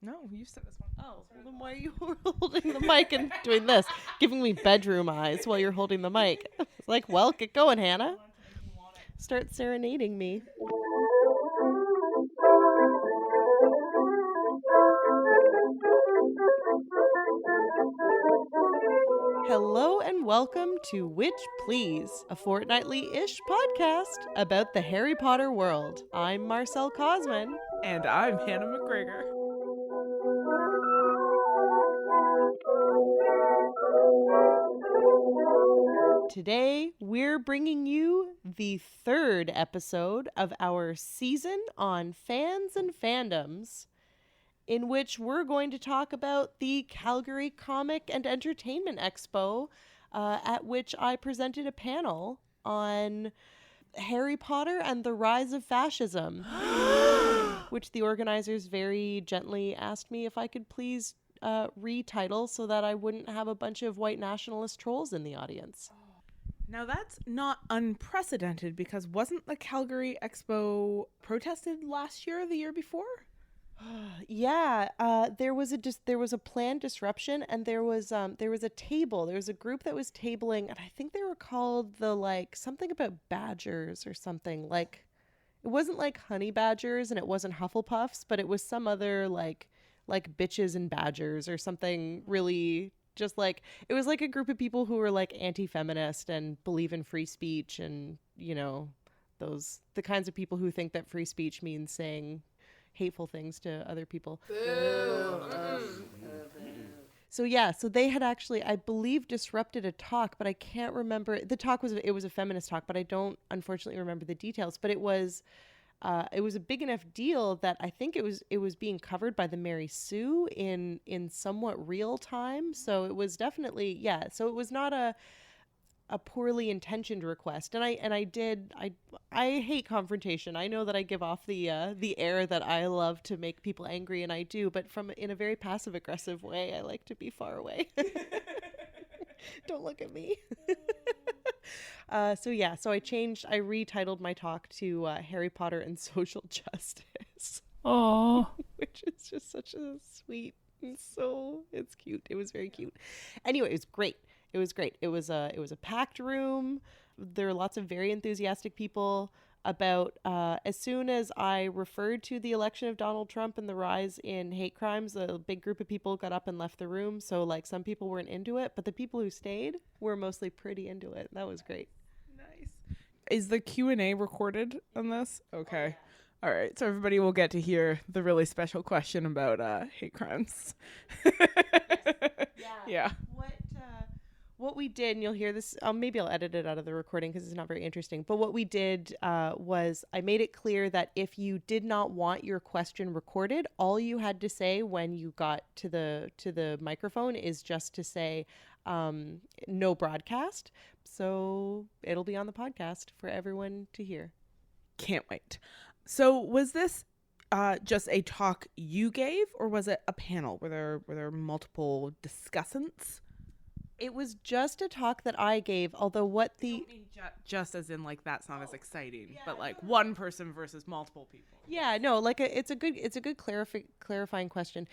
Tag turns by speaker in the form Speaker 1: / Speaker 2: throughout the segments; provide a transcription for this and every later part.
Speaker 1: No, you said this one.
Speaker 2: Oh, well, then why are you holding the mic and doing this? Giving me bedroom eyes while you're holding the mic. It's like, well, get going, Hannah. Start serenading me. Hello and welcome to Witch Please, a fortnightly-ish podcast about the Harry Potter world. I'm Marcelle Cosman.
Speaker 1: And I'm Hannah McGregor.
Speaker 2: Today, we're bringing you the third episode of our season on fans and fandoms, in which we're going to talk about the Calgary Comic and Entertainment Expo, at which I presented a panel on Harry Potter and the Rise of Fascism, which the organizers very gently asked me if I could please retitle so that I wouldn't have a bunch of white nationalist trolls in the audience.
Speaker 1: Now that's not unprecedented because wasn't the Calgary Expo protested last year or the year before?
Speaker 2: Yeah, there was a planned disruption, and there was a table. There was a group that was tabling, and I think they were called the something about badgers or something. Like, it wasn't like honey badgers, and it wasn't Hufflepuffs, but it was some other like bitches and badgers or something really. Just like, it was like a group of people who were like anti-feminist and believe in free speech, and the kinds of people who think that free speech means saying hateful things to other people. So they had actually, I believe, disrupted a talk, but I can't remember. The talk was a feminist talk, but I don't unfortunately remember the details. But it was a big enough deal that I think it was being covered by the Mary Sue in somewhat real time. So it was definitely, so it was not a poorly intentioned request. And I hate confrontation. I know that I give off the air that I love to make people angry, and I do, but in a very passive aggressive way. I like to be far away. Don't look at me. So I retitled my talk to Harry Potter and Social Justice.
Speaker 1: Oh,
Speaker 2: which is just such a sweet, it's cute. It was very cute. Anyway, it was great. It was great. It was a packed room. There were lots of very enthusiastic people. About as soon as I referred to the election of Donald Trump and the rise in hate crimes, a big group of people got up and left the room. So some people weren't into it, but the people who stayed were mostly pretty into it. That was great.
Speaker 1: nice. Is the Q&A recorded on this? Okay. Oh, yeah. All right. So everybody will get to hear the really special question about hate crimes. Yeah.
Speaker 2: What we did, and you'll hear this, maybe I'll edit it out of the recording because it's not very interesting, but what we did was I made it clear that if you did not want your question recorded, all you had to say when you got to the microphone is just to say no broadcast. So it'll be on the podcast for everyone to hear.
Speaker 1: Can't wait. So was this just a talk you gave, or was it a panel? Were there multiple discussants?
Speaker 2: It was just a talk that I gave, although what the...
Speaker 1: I don't mean just as in that's not as exciting, but one person versus multiple people.
Speaker 2: Yeah, no, it's a good clarifying question.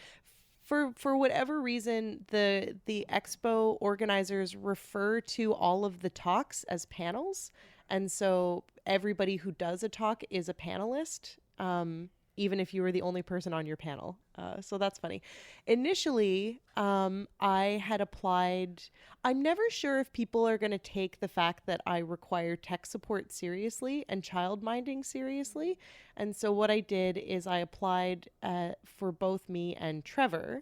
Speaker 2: For whatever reason, the expo organizers refer to all of the talks as panels, and so everybody who does a talk is a panelist. Even if you were the only person on your panel. So that's funny. Initially, I had applied. I'm never sure if people are going to take the fact that I require tech support seriously and child minding seriously. And so what I did is I applied for both me and Trevor.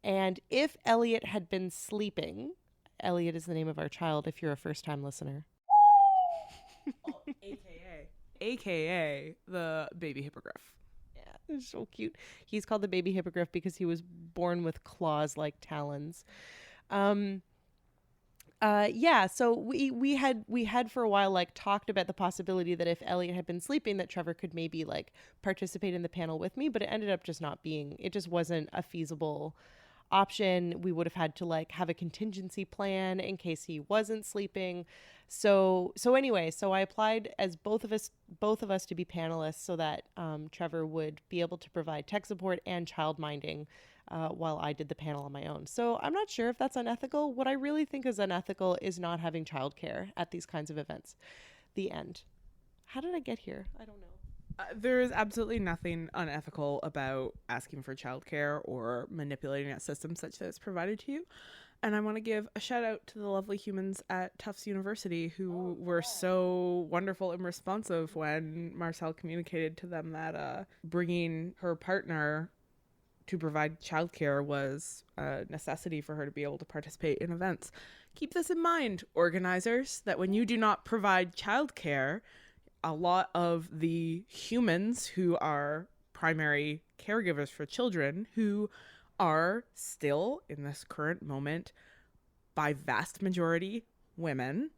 Speaker 2: And if Elliot had been sleeping, Elliot is the name of our child if you're a first-time listener.
Speaker 1: AKA the baby hippogriff.
Speaker 2: It's so cute. He's called the baby hippogriff because he was born with claws like talons. So we had for a while talked about the possibility that if Elliot had been sleeping, that Trevor could maybe participate in the panel with me, but it ended up just not being. It just wasn't a feasible option. We would have had to like have a contingency plan in case he wasn't sleeping. So anyway, so I applied as both of us to be panelists so that Trevor would be able to provide tech support and child minding while I did the panel on my own. So I'm not sure if that's unethical. What I really think is unethical is not having childcare at these kinds of events. The end. How did I get here? I don't know.
Speaker 1: There is absolutely nothing unethical about asking for childcare or manipulating a system such that it's provided to you. And I want to give a shout out to the lovely humans at Tufts University who were so wonderful and responsive when Marcelle communicated to them that bringing her partner to provide childcare was a necessity for her to be able to participate in events. Keep this in mind, organizers, that when you do not provide childcare, a lot of the humans who are primary caregivers for children, who are still in this current moment by vast majority women,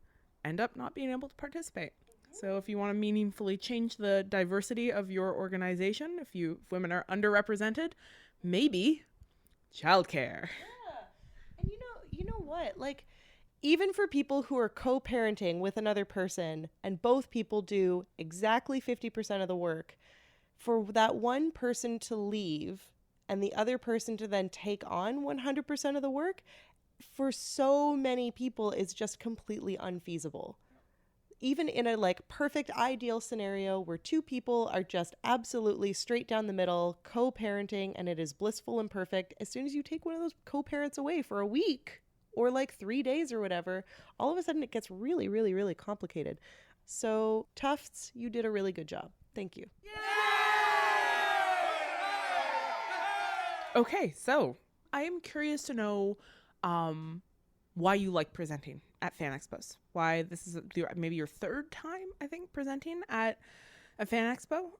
Speaker 1: end up not being able to participate. So if you want to meaningfully change the diversity of your organization, if women are underrepresented, maybe childcare.
Speaker 2: Yeah. And you know what? Like, even for people who are co-parenting with another person and both people do exactly 50% of the work, for that one person to leave and the other person to then take on 100% of the work, for so many people is just completely unfeasible. Even in a like perfect ideal scenario where two people are just absolutely straight down the middle, co-parenting, and it is blissful and perfect, as soon as you take one of those co-parents away for a week or like 3 days or whatever, all of a sudden it gets really, really, really complicated. So Tufts, you did a really good job. Thank you.
Speaker 1: Okay, so I am curious to know why you like presenting at fan expos. Why this is maybe your third time, I think, presenting at a fan expo.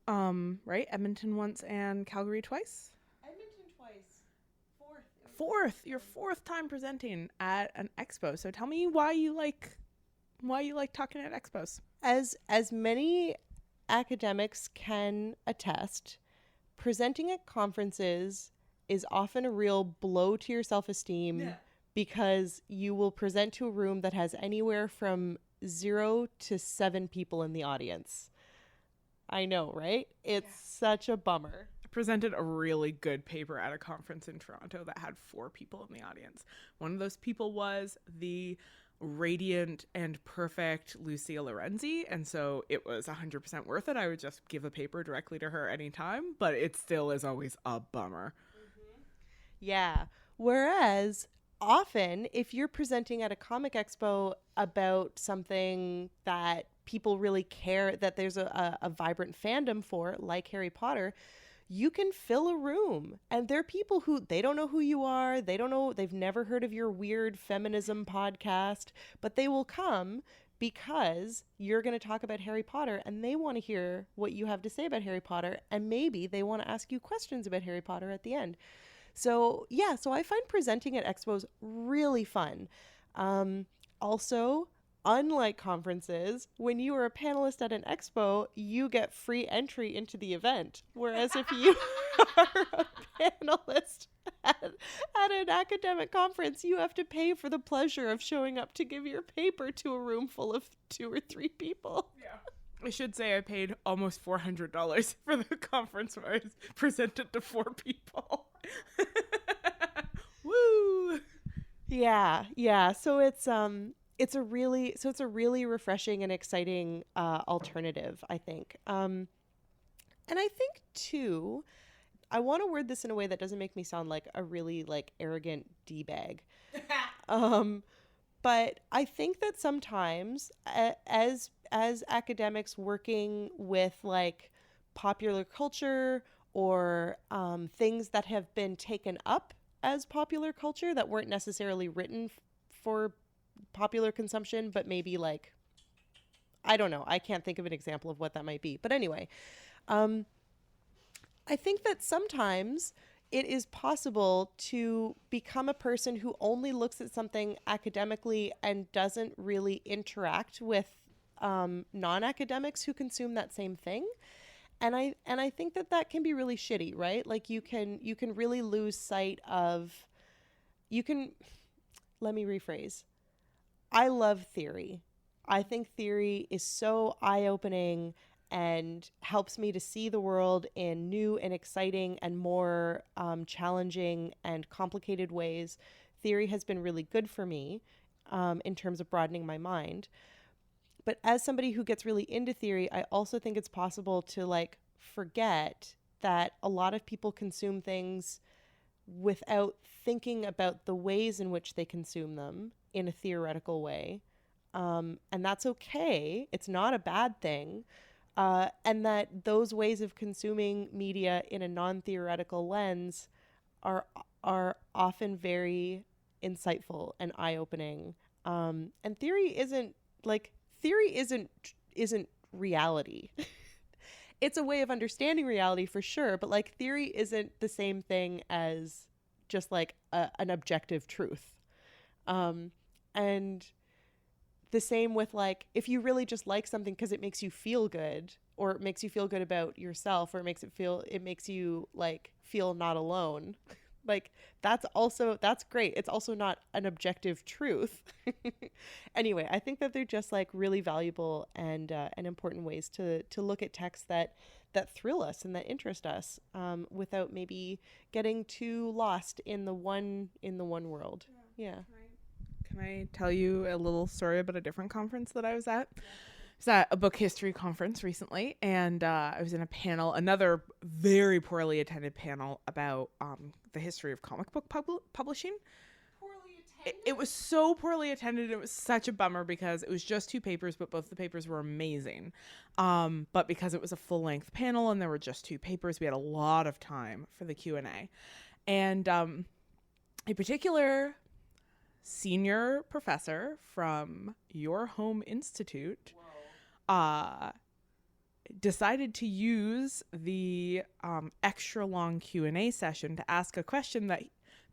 Speaker 1: Right? Edmonton once and Calgary twice.
Speaker 2: Edmonton twice.
Speaker 1: Your fourth time presenting at an expo. So tell me why you like talking at expos.
Speaker 2: As many academics can attest, presenting at conferences is often a real blow to your self-esteem because you will present to a room that has anywhere from 0 to 7 people in the audience. I know, right? It's such a bummer.
Speaker 1: I presented a really good paper at a conference in Toronto that had 4 people in the audience. One of those people was the radiant and perfect Lucia Lorenzi, and so it was 100% worth it. I would just give a paper directly to her anytime, but it still is always a bummer.
Speaker 2: Yeah. Whereas often if you're presenting at a comic expo about something that people really care, that there's a vibrant fandom for, like Harry Potter, you can fill a room. And there are people who, they don't know who you are. They've never heard of your weird feminism podcast, but they will come because you're going to talk about Harry Potter and they want to hear what you have to say about Harry Potter. And maybe they want to ask you questions about Harry Potter at the end. So yeah, so I find presenting at expos really fun. Also, unlike conferences, when you are a panelist at an expo, you get free entry into the event. Whereas if you are a panelist at an academic conference, you have to pay for the pleasure of showing up to give your paper to a room full of 2 or 3 people.
Speaker 1: Yeah. I should say I paid almost $400 for the conference where I presented to 4 people. Woo!
Speaker 2: Yeah. So it's a really refreshing and exciting alternative, I think. And I think too, I want to word this in a way that doesn't make me sound like a really like arrogant D-bag. But I think that sometimes as academics working with like popular culture or things that have been taken up as popular culture that weren't necessarily written for popular consumption, but maybe like, I don't know, I can't think of an example of what that might be. But anyway, I think that sometimes it is possible to become a person who only looks at something academically and doesn't really interact with non-academics who consume that same thing. And I think that can be really shitty, right? Like you can really lose sight of you can, let me rephrase. I love theory. I think theory is so eye-opening and helps me to see the world in new and exciting and more challenging and complicated ways. Theory has been really good for me in terms of broadening my mind. But as somebody who gets really into theory, I also think it's possible to like forget that a lot of people consume things without thinking about the ways in which they consume them in a theoretical way. And that's okay. It's not a bad thing. And that those ways of consuming media in a non-theoretical lens are often very insightful and eye-opening. And theory isn't reality. It's a way of understanding reality for sure, but like theory isn't the same thing as just like an objective truth. And the same with like, if you really just like something because it makes you feel good, or it makes you feel good about yourself, or it makes you like feel not alone. Like that's great. It's also not an objective truth. Anyway, I think that they're just like really valuable and important ways to look at texts that thrill us and that interest us, without maybe getting too lost in the one world. Yeah.
Speaker 1: Can I tell you a little story about a different conference that I was at? I was at a book history conference recently, and I was in a panel, another very poorly attended panel about the history of comic book publishing.
Speaker 2: Poorly attended?
Speaker 1: It was so poorly attended. It was such a bummer because it was just 2 papers, but both the papers were amazing. But because it was a full-length panel and there were just 2 papers, we had a lot of time for the Q&A. And a particular senior professor from your home institute decided to use the extra long Q&A session to ask a question that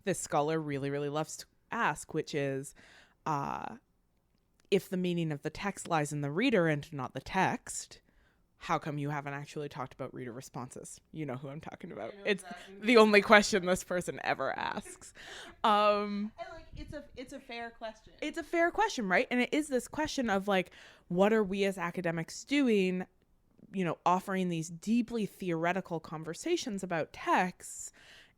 Speaker 1: this scholar really, really loves to ask, which is, if the meaning of the text lies in the reader and not the text, how come you haven't actually talked about reader responses? You know who I'm talking about. It's exactly the only question this person ever asks.
Speaker 2: It's a fair question.
Speaker 1: It's a fair question, right? And it is this question of like, what are we as academics doing, offering these deeply theoretical conversations about texts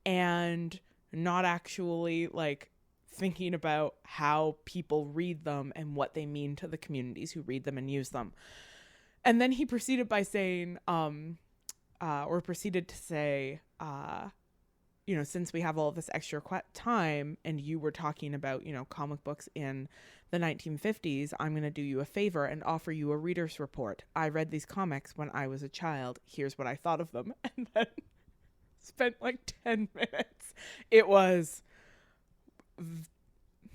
Speaker 1: and not actually like thinking about how people read them and what they mean to the communities who read them and use them. And then he proceeded by saying, proceeded to say, since we have all this extra time and you were talking about, comic books in the 1950s, I'm going to do you a favor and offer you a reader's report. I read these comics when I was a child. Here's what I thought of them. And then spent like 10 minutes. It was,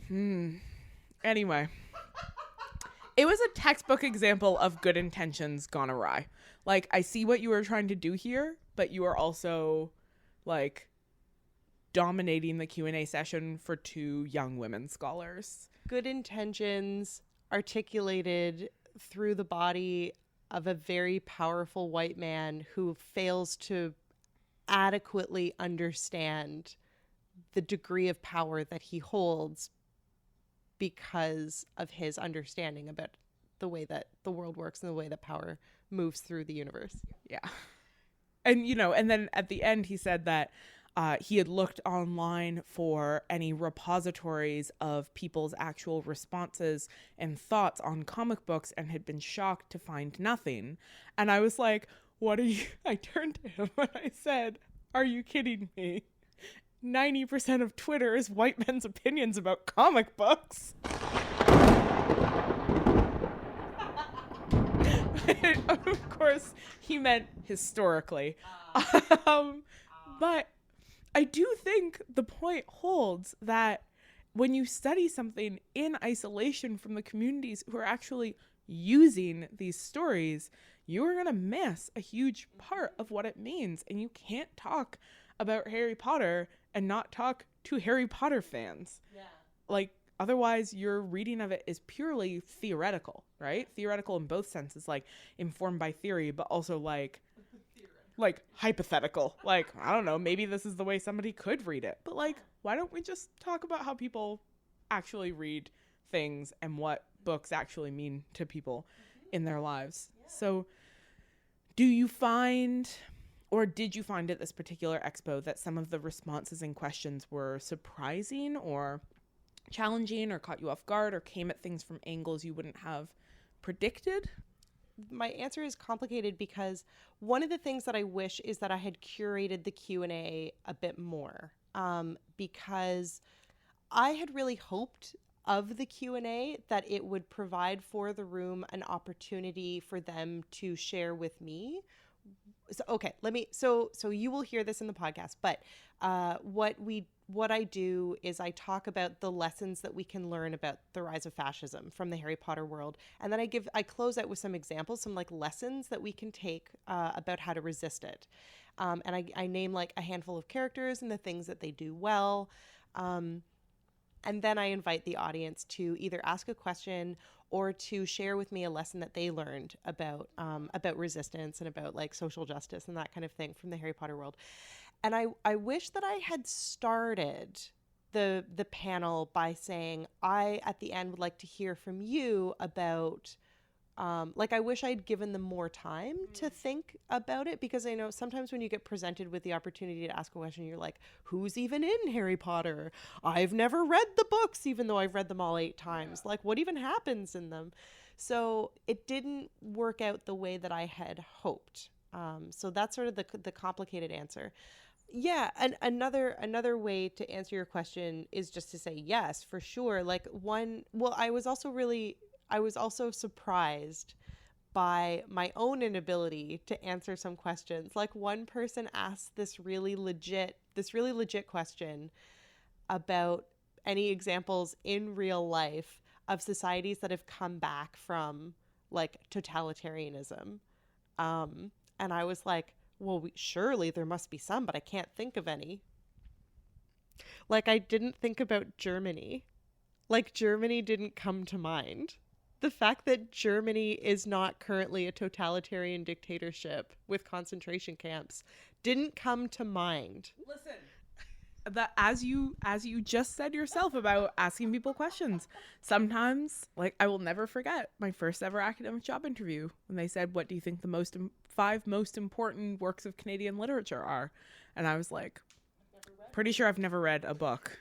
Speaker 1: anyway. It was a textbook example of good intentions gone awry. Like, I see what you were trying to do here, but you are also, like, dominating the Q&A session for 2 young women scholars.
Speaker 2: Good intentions articulated through the body of a very powerful white man who fails to adequately understand the degree of power that he holds because of his understanding about the way that the world works and the way that power moves through the universe.
Speaker 1: Yeah. And, and then at the end he said that he had looked online for any repositories of people's actual responses and thoughts on comic books and had been shocked to find nothing. And I was like, I turned to him and I said, are you kidding me? 90% of Twitter is white men's opinions about comic books. Of course, he meant historically. But I do think the point holds that when you study something in isolation from the communities who are actually using these stories, you are going to miss a huge part of what it means. And you can't talk about Harry Potter and not talk to Harry Potter fans.
Speaker 2: Yeah.
Speaker 1: Like, otherwise your reading of it is purely theoretical, right? Theoretical in both senses, like informed by theory, but also like like hypothetical. Like, I don't know, maybe this is the way somebody could read it. But like, why don't we just talk about how people actually read things and what books actually mean to people in their lives? So do you find, or did you find at this particular expo, that some of the responses and questions were surprising or challenging or caught you off guard or came at things from angles you wouldn't have predicted?
Speaker 2: My answer is complicated because one of the things that I wish is that I had curated the Q&A a bit more, because I had really hoped of the Q&A that it would provide for the room an opportunity for them to share with me. So, okay, so you will hear this in the podcast, but what I do is I talk about the lessons that we can learn about the rise of fascism from the Harry Potter world. And then I close out with some examples, some like lessons that we can take about how to resist it. And I name like a handful of characters and the things that they do well. And then I invite the audience to either ask a question or to share with me a lesson that they learned about resistance and about like social justice and that kind of thing from the Harry Potter world. And I wish that I had started the panel by saying, I, at the end, would like to hear from you about, like, I wish I'd given them more time to think about it, because I know sometimes when you get presented with the opportunity to ask a question, you're like, who's even in Harry Potter? I've never read the books, even though I've read them all 8 times. Yeah. Like, what even happens in them? So it didn't work out the way that I had hoped. So that's sort of the complicated answer. Yeah, and another way to answer your question is just to say yes, for sure. Like I was also surprised by my own inability to answer some questions. Like one person asked this really legit question about any examples in real life of societies that have come back from like totalitarianism. And I was like, well, surely there must be some, but I can't think of any. Like, I didn't think about Germany. Like, Germany didn't come to mind. The fact that Germany is not currently a totalitarian dictatorship with concentration camps didn't come to mind.
Speaker 1: Listen, that as you just said yourself about asking people questions, sometimes, like, I will never forget my first ever academic job interview when they said, what do you think the 5 most important works of Canadian literature are? And I was like, pretty sure I've never read a book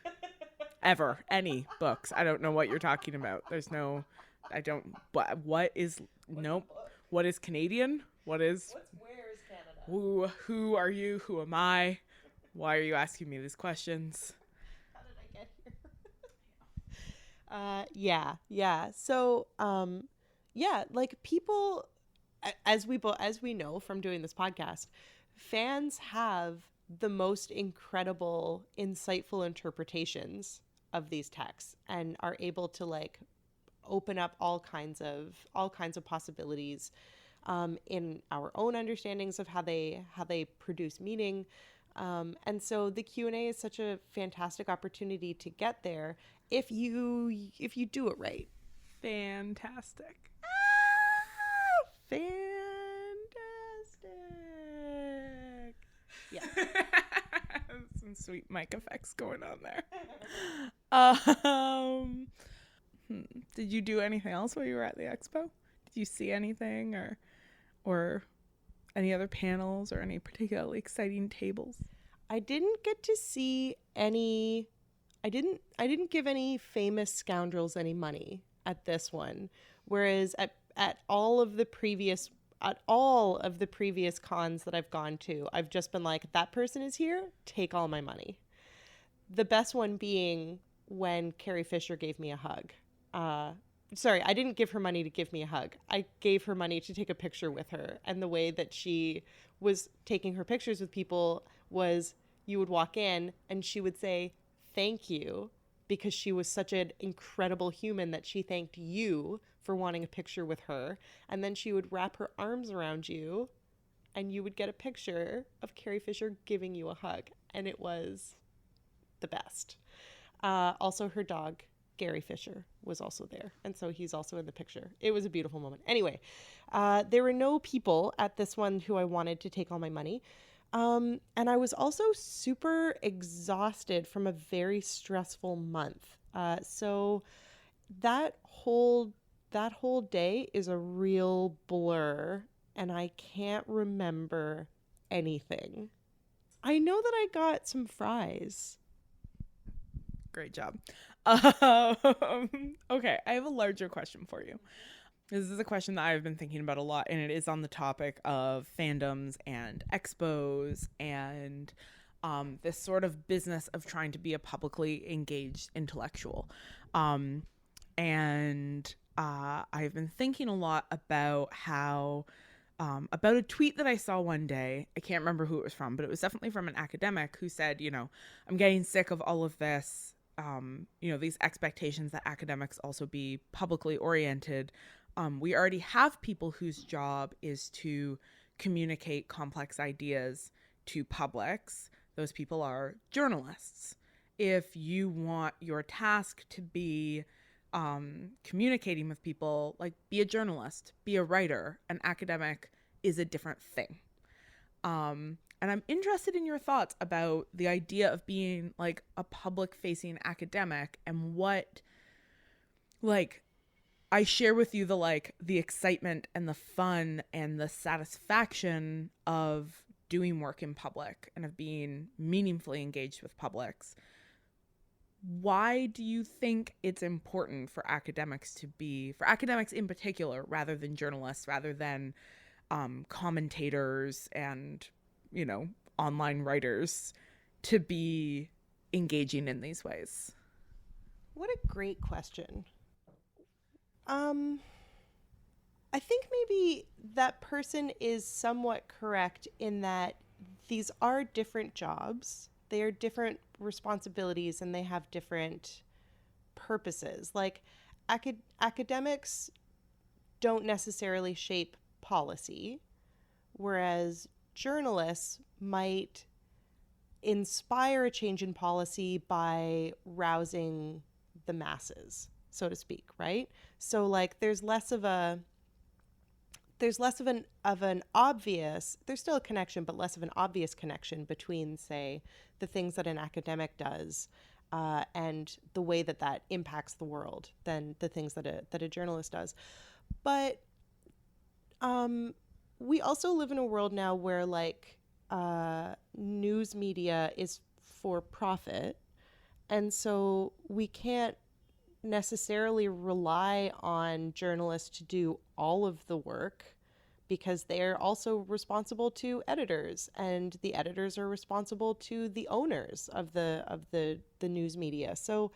Speaker 1: ever, any books. I don't know what you're talking about. What is Canadian? Where is Canada? Who are you? Who am I? Why are you asking me these questions?
Speaker 2: How did I get here? Yeah. So, like people, as we know from doing this podcast, fans have the most incredible, insightful interpretations of these texts and are able to like open up all kinds of possibilities in our own understandings of how they produce meaning. And so the Q&A is such a fantastic opportunity to get there if you do it right.
Speaker 1: Fantastic.
Speaker 2: Fantastic. Yeah.
Speaker 1: Some sweet mic effects going on there. Did you do anything else while you were at the expo? Did you see anything or any other panels or any particularly exciting tables?
Speaker 2: I didn't get to see any. I didn't give any famous scoundrels any money at this one, whereas at all of the previous cons that I've gone to, I've just been like, that person is here, take all my money. The best one being when Carrie Fisher gave me a hug. Sorry, I didn't give her money to give me a hug. I gave her money to take a picture with her. And the way that she was taking her pictures with people was you would walk in and she would say, thank you, because she was such an incredible human that she thanked you for wanting a picture with her. And then she would wrap her arms around you and you would get a picture of Carrie Fisher giving you a hug. And it was the best. Also, her dog Gary Fisher was also there. And so he's also in the picture. It was a beautiful moment. Anyway, there were no people at this one who I wanted to take all my money. And I was also super exhausted from a very stressful month. So that whole day is a real blur, and I can't remember anything. I know that I got some fries.
Speaker 1: Great job. Okay, I have a larger question for you. This is a question that I've been thinking about a lot, and it is on the topic of fandoms and expos and this sort of business of trying to be a publicly engaged intellectual. And I've been thinking a lot about how about a tweet that I saw one day. I can't remember who it was from, but it was definitely from an academic who said, I'm getting sick of all of this, these expectations that academics also be publicly oriented. We already have people whose job is to communicate complex ideas to publics. Those people are journalists. If you want your task to be communicating with people, like, be a journalist, be a writer. An academic is a different thing. And I'm interested in your thoughts about the idea of being like a public facing academic, and what, like, I share with you the excitement and the fun and the satisfaction of doing work in public and of being meaningfully engaged with publics. Why do you think it's important for academics in particular, rather than journalists, rather than commentators and, online writers, to be engaging in these ways?
Speaker 2: What a great question. I think maybe that person is somewhat correct in that these are different jobs. They are different responsibilities, and they have different purposes. Like, academics don't necessarily shape policy, whereas journalists might inspire a change in policy by rousing the masses, so to speak, right? So, like, there's still a connection, but less of an obvious connection between, say, the things that an academic does and the way that impacts the world than the things that a journalist does. But we also live in a world now where, like, news media is for profit, and so we can't necessarily rely on journalists to do all of the work, because they're also responsible to editors, and the editors are responsible to the owners of the news media. So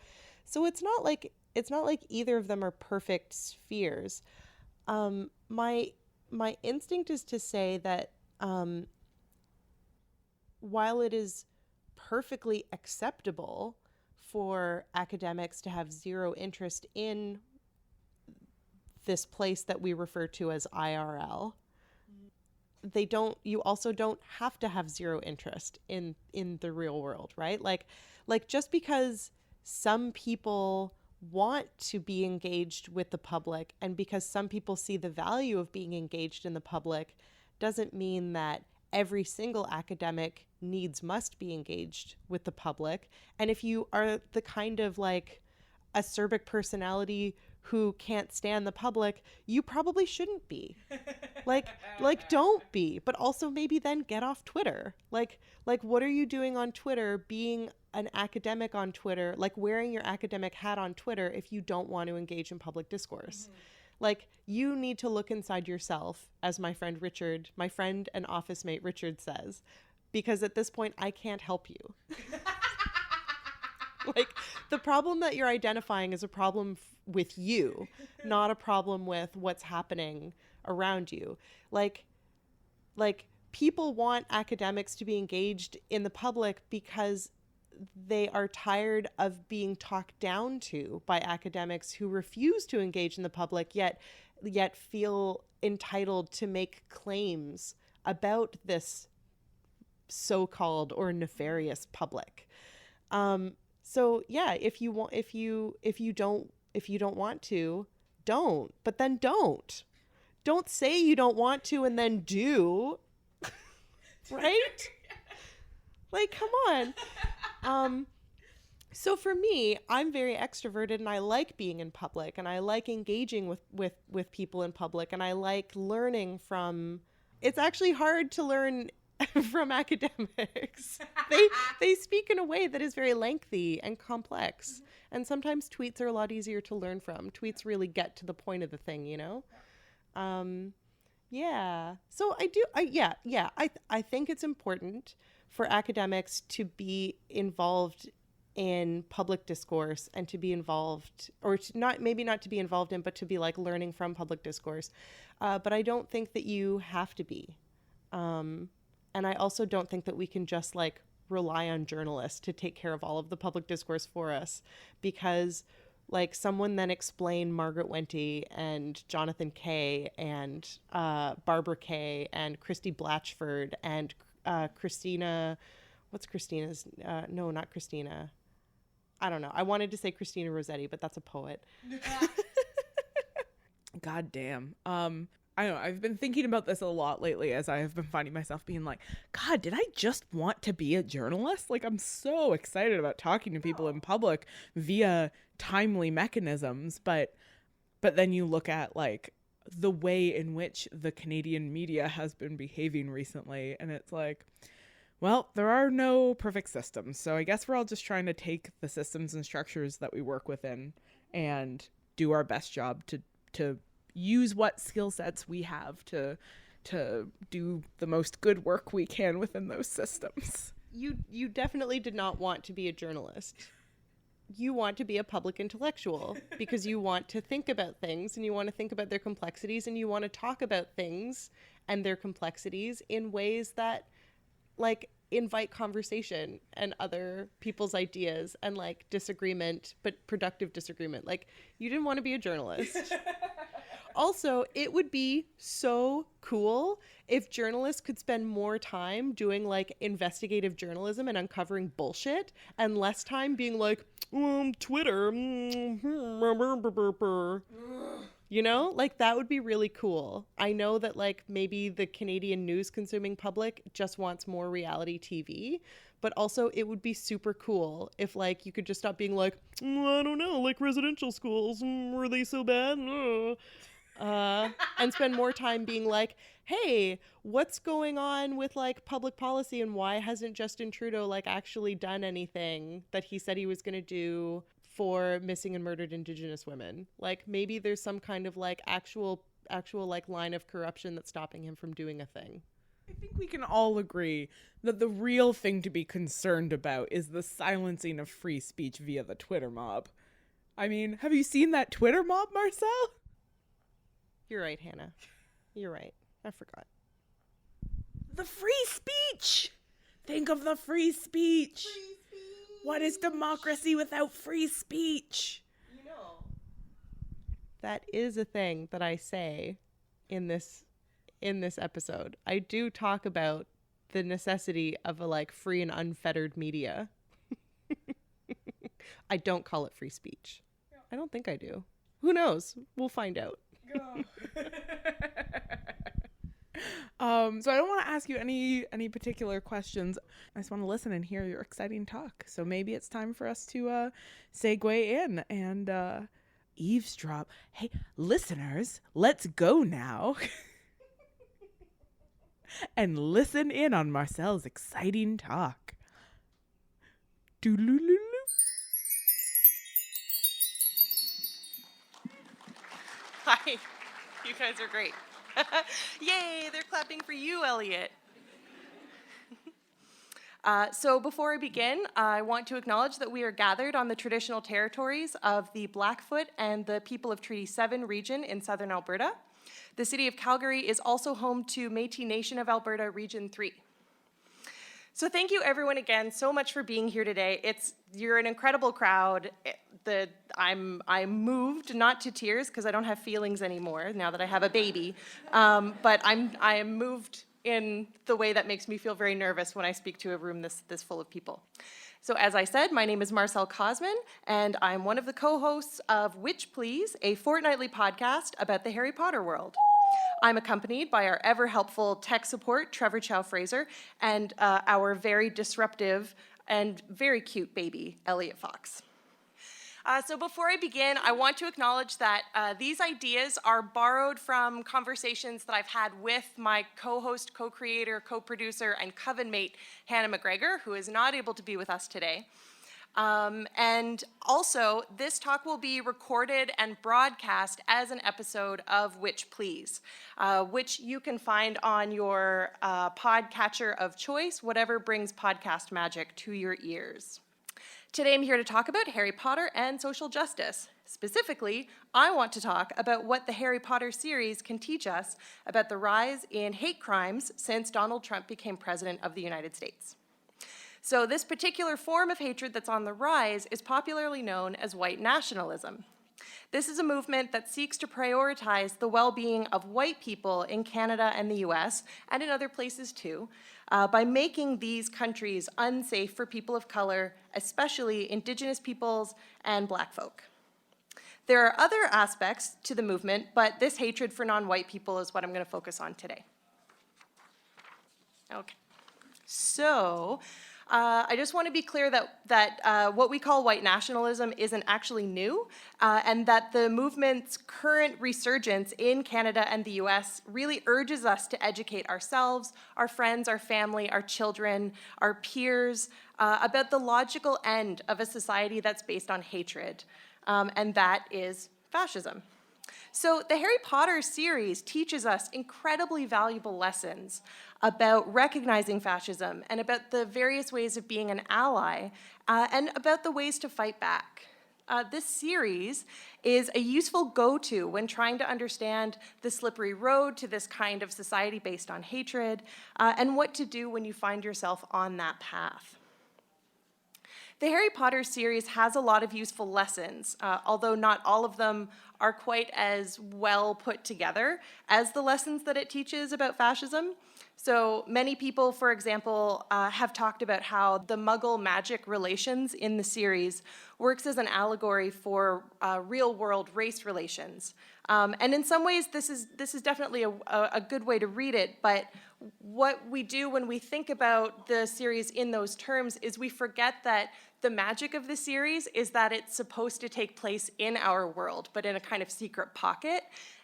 Speaker 2: it's not like either of them are perfect spheres. My instinct is to say that while it is perfectly acceptable for academics to have zero interest in this place that we refer to as IRL, you also don't have to have zero interest in the real world, right? Like just because some people want to be engaged with the public, and because some people see the value of being engaged in the public, doesn't mean that every single academic must be engaged with the public. And if you are the kind of, like, acerbic personality who can't stand the public, you probably shouldn't be. like don't be, but also maybe then get off Twitter. Like what are you doing on Twitter, being an academic on Twitter, like wearing your academic hat on Twitter, if you don't want to engage in public discourse? Mm-hmm. Like, you need to look inside yourself, as my friend and office mate Richard says, because at this point I can't help you. Like, the problem that you're identifying is a problem with you, not a problem with what's happening around you. Like people want academics to be engaged in the public because they are tired of being talked down to by academics who refuse to engage in the public, yet feel entitled to make claims about this so-called or nefarious public. So yeah, if you don't want to, don't. But then don't. Don't say you don't want to and then do. Right? Like, come on. So for me, I'm very extroverted and I like being in public and I like engaging with people in public and I like learning from. It's actually hard to learn from academics. They speak in a way that is very lengthy and complex. And sometimes tweets are a lot easier to learn from. Tweets really get to the point of the thing, you know? Yeah. So I think it's important for academics to be involved in public discourse and to be involved, or to not, maybe not to be involved in, but to be like learning from public discourse. But I don't think that you have to be. And I also don't think that we can just like rely on journalists to take care of all of the public discourse for us, because like someone then explained Margaret Wente and Jonathan Kay and Barbara Kay and Christy Blatchford and Christina, what's Christina's? No, not Christina. I don't know. I wanted to say Christina Rossetti, but that's a poet.
Speaker 1: God damn. I don't know. I've been thinking about this a lot lately as I have been finding myself being like, God, did I just want to be a journalist? Like, I'm so excited about talking to people in public via timely mechanisms. But then you look at like the way in which the Canadian media has been behaving recently, and it's like, well, there are no perfect systems. So I guess we're all just trying to take the systems and structures that we work within and do our best job to use what skill sets we have to do the most good work we can within those systems.
Speaker 2: You definitely did not want to be a journalist. You want to be a public intellectual because you want to think about things and you want to think about their complexities and you want to talk about things and their complexities in ways that like invite conversation and other people's ideas and like disagreement, but productive disagreement. Like, you didn't want to be a journalist. Also, it would be so cool if journalists could spend more time doing like investigative journalism and uncovering bullshit and less time being like, Twitter. You know, like that would be really cool. I know that like maybe the Canadian news consuming public just wants more reality TV, but also it would be super cool if like you could just stop being like, I don't know, like residential schools, were they so bad? And spend more time being like, hey, what's going on with like public policy and why hasn't Justin Trudeau like actually done anything that he said he was going to do for missing and murdered Indigenous women? Like maybe there's some kind of like actual like line of corruption that's stopping him from doing a thing.
Speaker 1: I think we can all agree that the real thing to be concerned about is the silencing of free speech via the Twitter mob. I mean, have you seen that Twitter mob, Marcelle?
Speaker 2: You're right, Hannah. You're right. I forgot.
Speaker 1: The free speech! Think of the free speech! Free speech! What is democracy without free speech?
Speaker 2: You know, that is a thing that I say in this episode. I do talk about the necessity of a like free and unfettered media. I don't call it free speech. Yeah. I don't think I do. Who knows? We'll find out.
Speaker 1: So I don't want to ask you any particular questions. I just want to listen and hear your exciting talk. So maybe it's time for us to segue in and eavesdrop. Hey, listeners, let's go now and listen in on Marcelle's exciting talk. Doodaloo.
Speaker 2: Hi, you guys are great. Yay, they're clapping for you, Elliot. So before I begin, I want to acknowledge that we are gathered on the traditional territories of the Blackfoot and the people of Treaty 7 region in southern Alberta. The city of Calgary is also home to Métis Nation of Alberta Region 3. So thank you everyone again so much for being here today. You're an incredible crowd. I'm moved, not to tears because I don't have feelings anymore now that I have a baby, but I am moved
Speaker 3: in the way that makes me feel very nervous when I speak to a room this full of people. So as I said, my name is Marcelle Cosman, and I'm one of the co-hosts of Witch Please, a fortnightly podcast about the Harry Potter world. I'm accompanied by our ever-helpful tech support, Trevor Chow-Fraser, and our very disruptive and very cute baby, Elliot Fox. So before I begin, I want to acknowledge that these ideas are borrowed from conversations that I've had with my co-host, co-creator, co-producer, and coven mate, Hannah McGregor, who is not able to be with us today. And also, this talk will be recorded and broadcast as an episode of Witch Please, which you can find on your podcatcher of choice, whatever brings podcast magic to your ears. Today I'm here to talk about Harry Potter and social justice. Specifically, I want to talk about what the Harry Potter series can teach us about the rise in hate crimes since Donald Trump became president of the United States. So this particular form of hatred that's on the rise is popularly known as white nationalism. This is a movement that seeks to prioritize the well-being of white people in Canada and the US, and in other places too, by making these countries unsafe for people of color, especially Indigenous peoples and Black folk. There are other aspects to the movement, but this hatred for non-white people is what I'm going to focus on today. Okay, so I just want to be clear that what we call white nationalism isn't actually new, and that the movement's current resurgence in Canada and the US really urges us to educate ourselves, our friends, our family, our children, our peers, about the logical end of a society that's based on hatred, and that is fascism. So the Harry Potter series teaches us incredibly valuable lessons about recognizing fascism and about the various ways of being an ally and about the ways to fight back. This series is a useful go-to when trying to understand the slippery road to this kind of society based on hatred and what to do when you find yourself on that path. The Harry Potter series has a lot of useful lessons, although not all of them are quite as well put together as the lessons that it teaches about fascism. So many people, for example, have talked about how the Muggle magic relations in the series works as an allegory for real-world race relations. And in some ways, this is definitely a good way to read it, but what we do when we think about the series in those terms is we forget that the magic of the series is that it's supposed to take place in our world, but in a kind of secret pocket.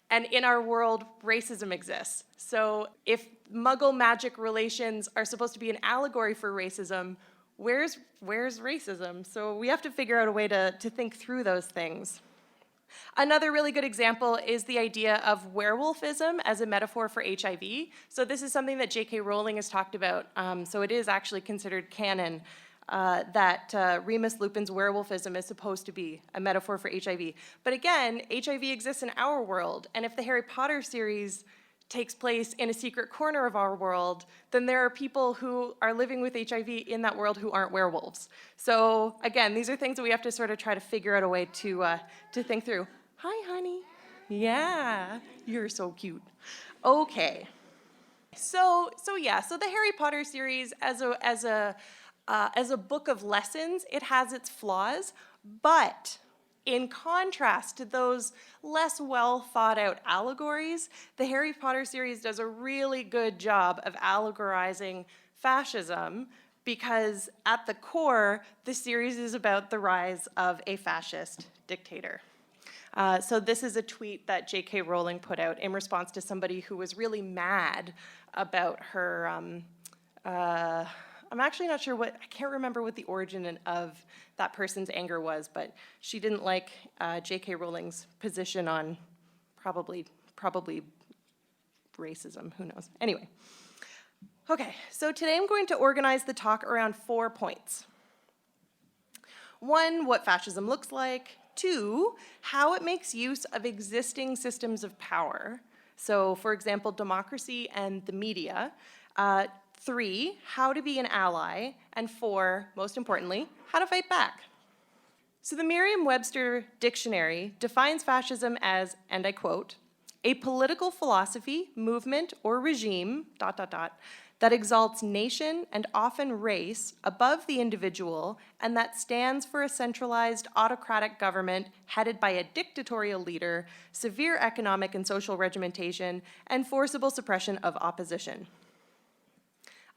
Speaker 3: And in our world, racism exists. So if Muggle magic relations are supposed to be an allegory for racism, where's racism? So we have to figure out a way to think through those things. Another really good example is the idea of werewolfism as a metaphor for HIV. So this is something that J.K. Rowling has talked about. So it is actually considered canon that Remus Lupin's werewolfism is supposed to be a metaphor for HIV. But again, HIV exists in our world, and if the Harry Potter series takes place in a secret corner of our world, then there are people who are living with HIV in that world who aren't werewolves. So again, these are things that we have to sort of try to figure out a way to think through. Hi, honey. Yeah, you're so cute. Okay. So the Harry Potter series as a book of lessons, it has its flaws, but in contrast to those less well thought out allegories, the Harry Potter series does a really good job of allegorizing fascism because at the core, the series is about the rise of a fascist dictator. So this is a tweet that J.K. Rowling put out in response to somebody who was really mad about her I'm actually not sure I can't remember what the origin of that person's anger was, but she didn't like J.K. Rowling's position on probably racism, who knows. Anyway, okay, so today I'm going to organize the talk around 4 points. 1, what fascism looks like. 2, how it makes use of existing systems of power. So, for example, democracy and the media. 3, how to be an ally, and 4, most importantly, how to fight back. So the Merriam-Webster dictionary defines fascism as, and I quote, a political philosophy, movement, or regime, ... that exalts nation and often race above the individual and that stands for a centralized autocratic government headed by a dictatorial leader, severe economic and social regimentation, and forcible suppression of opposition.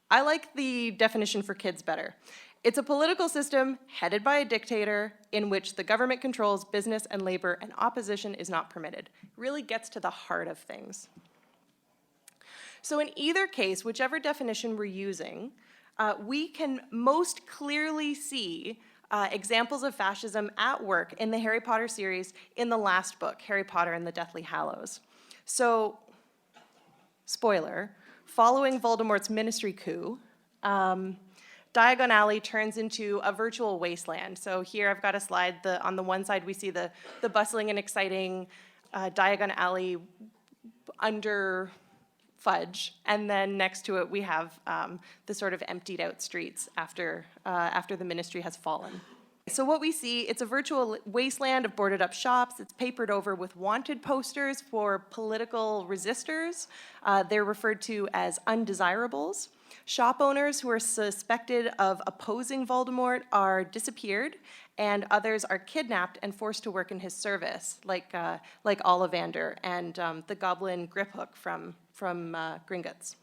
Speaker 3: I like the definition for kids better. It's a political system headed by a dictator in which the government controls business and labor and opposition is not permitted. It really gets to the heart of things. So in either case, whichever definition we're using, we can most clearly see examples of fascism at work in the Harry Potter series in the last book, Harry Potter and the Deathly Hallows. So, spoiler, following Voldemort's ministry coup, Diagon Alley turns into a virtual wasteland. So here I've got a slide. On the one side, we see the bustling and exciting Diagon Alley under Fudge, and then next to it we have the sort of emptied out streets after the ministry has fallen. So what we see, it's a virtual wasteland of boarded up shops. It's papered over with wanted posters for political resistors. They're referred to as undesirables. Shop owners who are suspected of opposing Voldemort are disappeared, and others are kidnapped and forced to work in his service, like Ollivander and the goblin Griphook from Gringotts.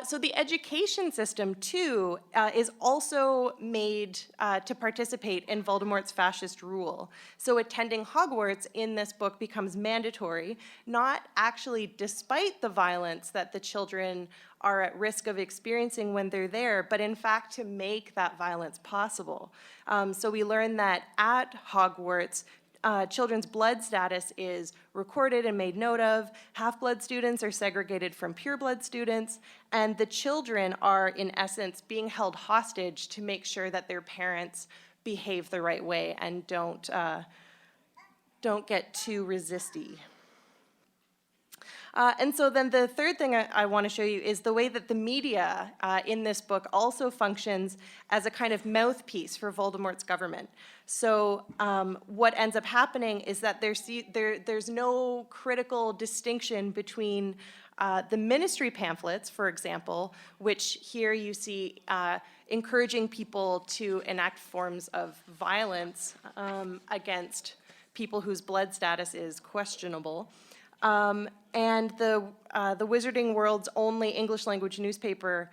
Speaker 3: So the education system, too, is also made to participate in Voldemort's fascist rule. So attending Hogwarts in this book becomes mandatory, not actually despite the violence that the children are at risk of experiencing when they're there, but in fact to make that violence possible. So we learn that at Hogwarts, children's blood status is recorded and made note of. Half-blood students are segregated from pure-blood students, and the children are, in essence, being held hostage to make sure that their parents behave the right way and don't get too resisty. And so then the third thing I want to show you is the way that the media in this book also functions as a kind of mouthpiece for Voldemort's government. So what ends up happening is that there's no critical distinction between the ministry pamphlets, for example, which here you see encouraging people to enact forms of violence against people whose blood status is questionable. And the Wizarding World's only English language newspaper,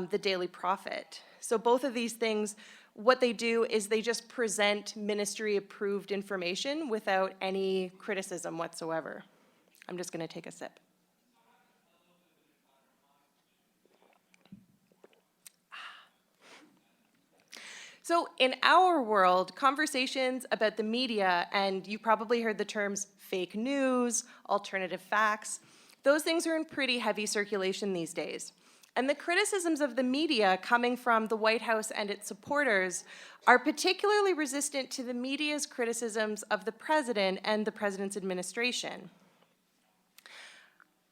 Speaker 3: the Daily Prophet. So both of these things, what they do is they just present ministry-approved information without any criticism whatsoever. I'm just going to take a sip. So in our world, conversations about the media, and you probably heard the terms fake news, alternative facts, those things are in pretty heavy circulation these days. And the criticisms of the media coming from the White House and its supporters are particularly resistant to the media's criticisms of the president and the president's administration.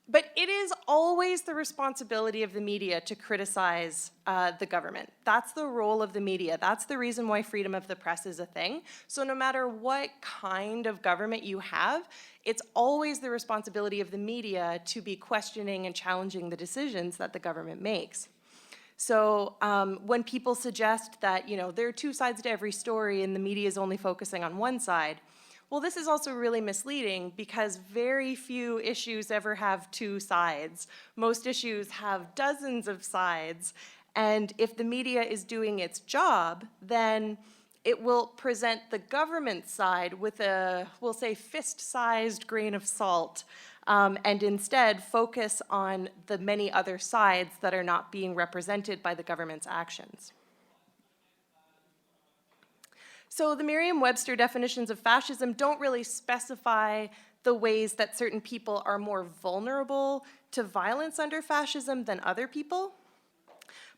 Speaker 3: But it is always the responsibility of the media to criticize the government. That's the role of the media. That's the reason why freedom of the press is a thing. So no matter what kind of government you have, it's always the responsibility of the media to be questioning and challenging the decisions that the government makes. So when people suggest that, there are two sides to every story and the media is only focusing on one side, well, this is also really misleading because very few issues ever have two sides. Most issues have dozens of sides, and if the media is doing its job, then it will present the government side with a, we'll say, fist-sized grain of salt, and instead focus on the many other sides that are not being represented by the government's actions. So the Merriam-Webster definitions of fascism don't really specify the ways that certain people are more vulnerable to violence under fascism than other people.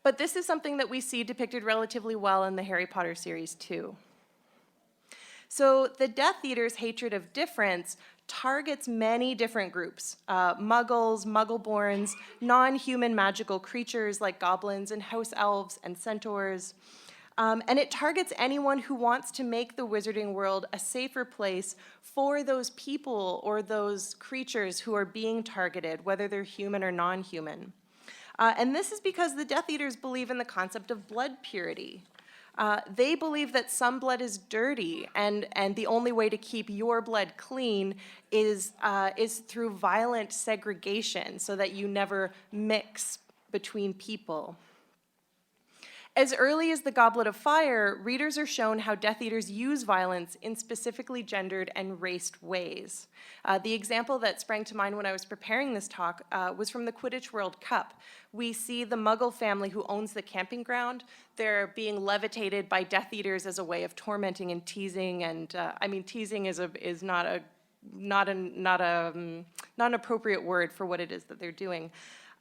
Speaker 3: But this is something that we see depicted relatively well in the Harry Potter series too. So the Death Eater's hatred of difference targets many different groups, muggles, muggleborns, non-human magical creatures like goblins and house elves and centaurs, And it targets anyone who wants to make the wizarding world a safer place for those people or those creatures who are being targeted, whether they're human or non-human. And this is because the Death Eaters believe in the concept of blood purity. They believe that some blood is dirty, and the only way to keep your blood clean is through violent segregation, so that you never mix between people. As early as the Goblet of Fire, readers are shown how Death Eaters use violence in specifically gendered and raced ways. The example that sprang to mind when I was preparing this talk was from the Quidditch World Cup. We see the Muggle family who owns the camping ground. They're being levitated by Death Eaters as a way of tormenting and teasing, and I mean, teasing is not an appropriate word for what it is that they're doing.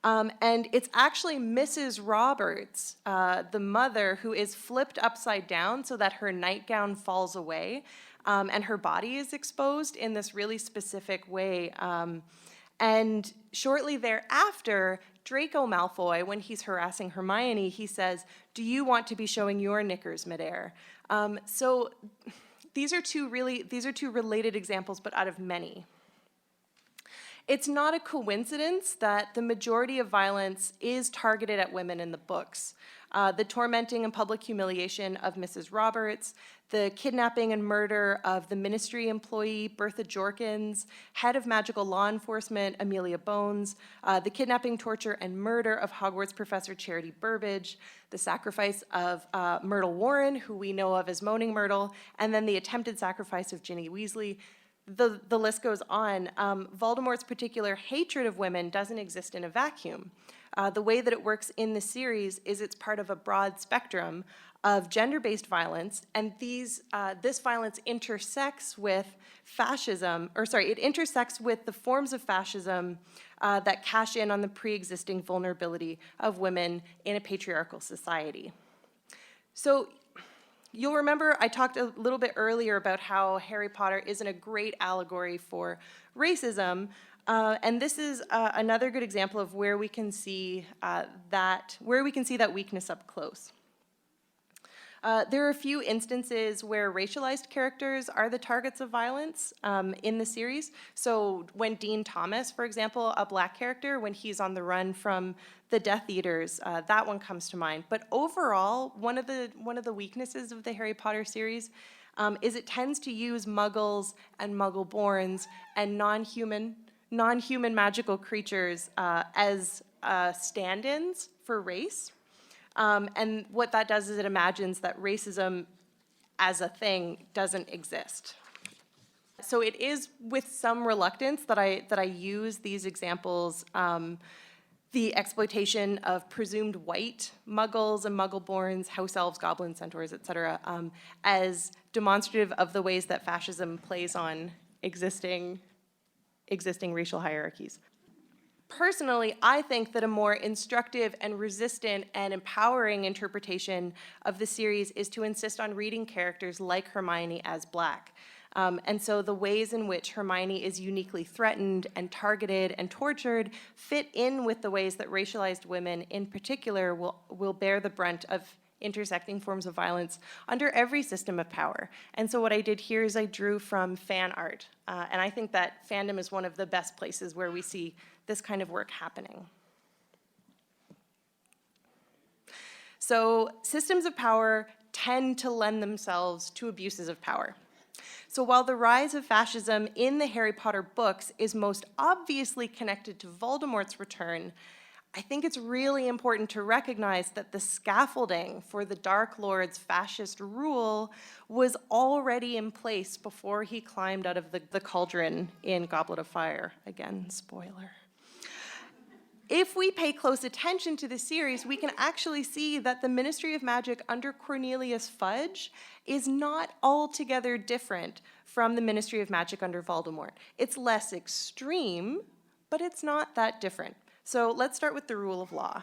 Speaker 3: And it's actually Mrs. Roberts, the mother, who is flipped upside down so that her nightgown falls away, and her body is exposed in this really specific way. And shortly thereafter, Draco Malfoy, when he's harassing Hermione, he says, "Do you want to be showing your knickers midair?" So these are two related examples, but out of many. It's not a coincidence that the majority of violence is targeted at women in the books. The tormenting and public humiliation of Mrs. Roberts, the kidnapping and murder of the ministry employee Bertha Jorkins, head of magical law enforcement Amelia Bones, the kidnapping, torture, and murder of Hogwarts professor Charity Burbage, the sacrifice of Myrtle Warren, who we know of as Moaning Myrtle, and then the attempted sacrifice of Ginny Weasley. The list goes on. Voldemort's particular hatred of women doesn't exist in a vacuum. The way that it works in the series is it's part of a broad spectrum of gender-based violence, and this violence intersects with it intersects with the forms of fascism that cash in on the pre-existing vulnerability of women in a patriarchal society. So, you'll remember I talked a little bit earlier about how Harry Potter isn't a great allegory for racism, and this is another good example of where we can see that weakness up close. There are a few instances where racialized characters are the targets of violence in the series. So when Dean Thomas, for example, a black character, when he's on the run from the Death Eaters, that one comes to mind. But overall, one of the weaknesses of the Harry Potter series is it tends to use Muggles and Muggle-borns and non-human magical creatures as stand-ins for race. And what that does is it imagines that racism as a thing doesn't exist. So it is with some reluctance that I use these examples, the exploitation of presumed white Muggles and Muggle-borns, house elves, goblins, centaurs, etc., as demonstrative of the ways that fascism plays on existing racial hierarchies. Personally, I think that a more instructive and resistant and empowering interpretation of the series is to insist on reading characters like Hermione as black. And so the ways in which Hermione is uniquely threatened and targeted and tortured fit in with the ways that racialized women in particular will bear the brunt of intersecting forms of violence under every system of power. And so what I did here is I drew from fan art. And I think that fandom is one of the best places where we see this kind of work happening. So systems of power tend to lend themselves to abuses of power. So while the rise of fascism in the Harry Potter books is most obviously connected to Voldemort's return, I think it's really important to recognize that the scaffolding for the Dark Lord's fascist rule was already in place before he climbed out of the cauldron in Goblet of Fire. Again, spoiler. If we pay close attention to the series, we can actually see that the Ministry of Magic under Cornelius Fudge is not altogether different from the Ministry of Magic under Voldemort. It's less extreme, but it's not that different. So let's start with the rule of law.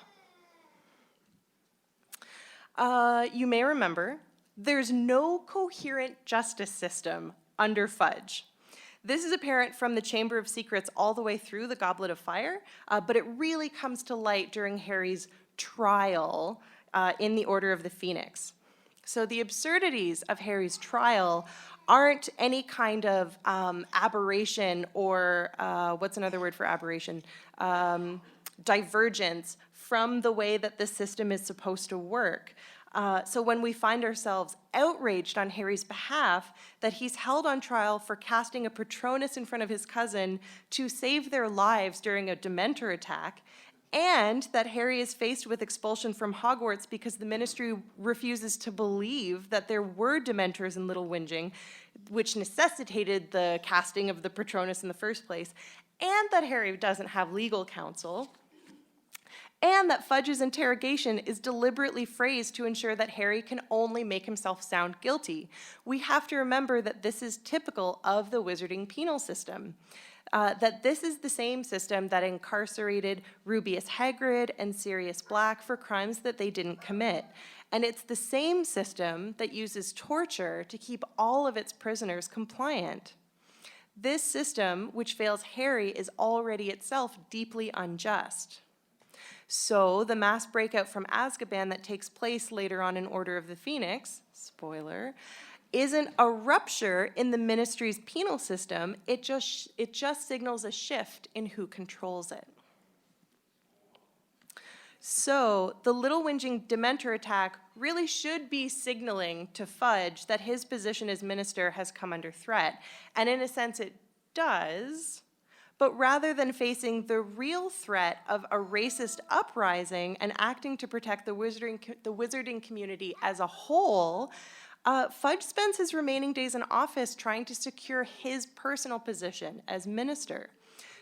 Speaker 3: You may remember, there's no coherent justice system under Fudge. This is apparent from the Chamber of Secrets all the way through the Goblet of Fire, but it really comes to light during Harry's trial in the Order of the Phoenix. So the absurdities of Harry's trial aren't any kind of aberration or what's another word for aberration? Divergence from the way that the system is supposed to work. So when we find ourselves outraged on Harry's behalf that he's held on trial for casting a Patronus in front of his cousin to save their lives during a Dementor attack, and that Harry is faced with expulsion from Hogwarts because the Ministry refuses to believe that there were Dementors in Little Whinging, which necessitated the casting of the Patronus in the first place, and that Harry doesn't have legal counsel, and that Fudge's interrogation is deliberately phrased to ensure that Harry can only make himself sound guilty. We have to remember that this is typical of the wizarding penal system. That this is the same system that incarcerated Rubeus Hagrid and Sirius Black for crimes that they didn't commit. And it's the same system that uses torture to keep all of its prisoners compliant. This system, which fails Harry, is already itself deeply unjust. So the mass breakout from Azkaban that takes place later on in Order of the Phoenix, spoiler, isn't a rupture in the Ministry's penal system, it just signals a shift in who controls it. So the Little Whinging Dementor attack really should be signaling to Fudge that his position as minister has come under threat, and in a sense it does, but rather than facing the real threat of a racist uprising and acting to protect the wizarding community as a whole, Fudge spends his remaining days in office trying to secure his personal position as minister.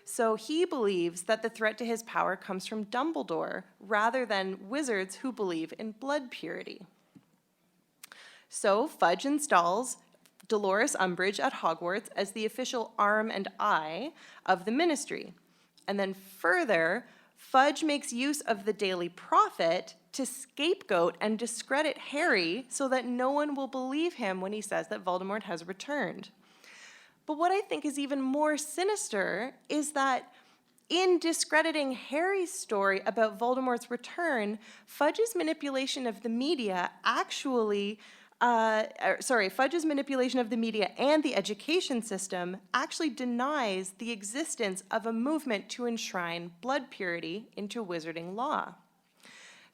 Speaker 3: So he believes that the threat to his power comes from Dumbledore, rather than wizards who believe in blood purity. So Fudge installs Dolores Umbridge at Hogwarts as the official arm and eye of the ministry. And then further, Fudge makes use of the Daily Prophet to scapegoat and discredit Harry so that no one will believe him when he says that Voldemort has returned. But what I think is even more sinister is that in discrediting Harry's story about Voldemort's return, Fudge's manipulation of the media Fudge's manipulation of the media and the education system actually denies the existence of a movement to enshrine blood purity into wizarding law.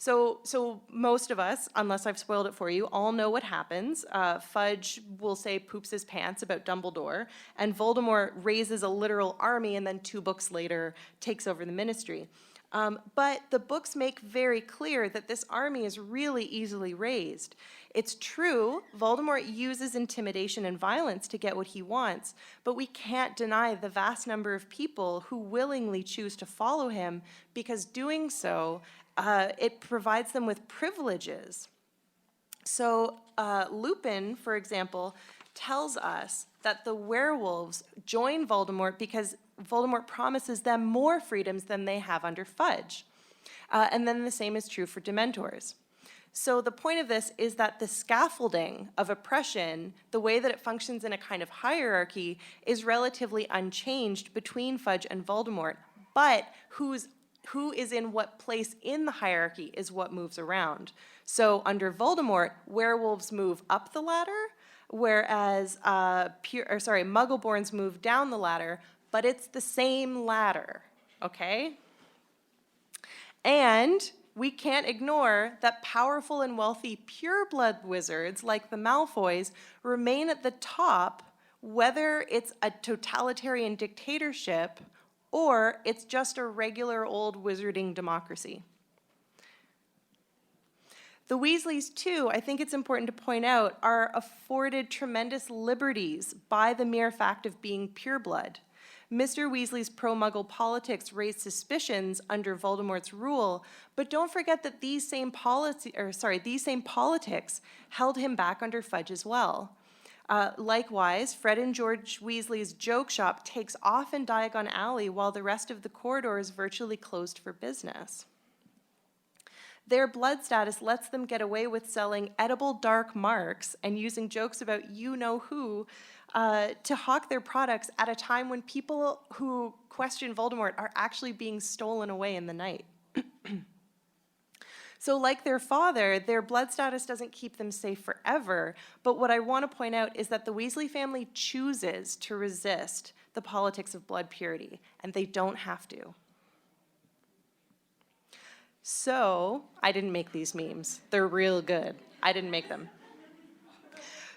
Speaker 3: So most of us, unless I've spoiled it for you, all know what happens. Fudge will say poops his pants about Dumbledore, and Voldemort raises a literal army and then 2 books later takes over the ministry. But the books make very clear that this army is really easily raised. It's true, Voldemort uses intimidation and violence to get what he wants, but we can't deny the vast number of people who willingly choose to follow him because doing so, it provides them with privileges. So Lupin, for example, tells us that the werewolves join Voldemort because Voldemort promises them more freedoms than they have under Fudge. And then the same is true for Dementors. So the point of this is that the scaffolding of oppression, the way that it functions in a kind of hierarchy, is relatively unchanged between Fudge and Voldemort, but who is in what place in the hierarchy is what moves around. So under Voldemort, werewolves move up the ladder, whereas Muggleborns move down the ladder, but it's the same ladder, okay? And we can't ignore that powerful and wealthy pureblood wizards like the Malfoys remain at the top, whether it's a totalitarian dictatorship or it's just a regular old wizarding democracy. The Weasleys, too, I think it's important to point out, are afforded tremendous liberties by the mere fact of being pureblood. Mr. Weasley's pro-Muggle politics raised suspicions under Voldemort's rule, but don't forget that these same politics held him back under Fudge as well. Likewise, Fred and George Weasley's joke shop takes off in Diagon Alley while the rest of the corridor is virtually closed for business. Their blood status lets them get away with selling edible dark marks and using jokes about you-know-who to hawk their products at a time when people who question Voldemort are actually being stolen away in the night. So like their father, their blood status doesn't keep them safe forever. But what I want to point out is that the Weasley family chooses to resist the politics of blood purity, and they don't have to. So, I didn't make these memes. They're real good. I didn't make them.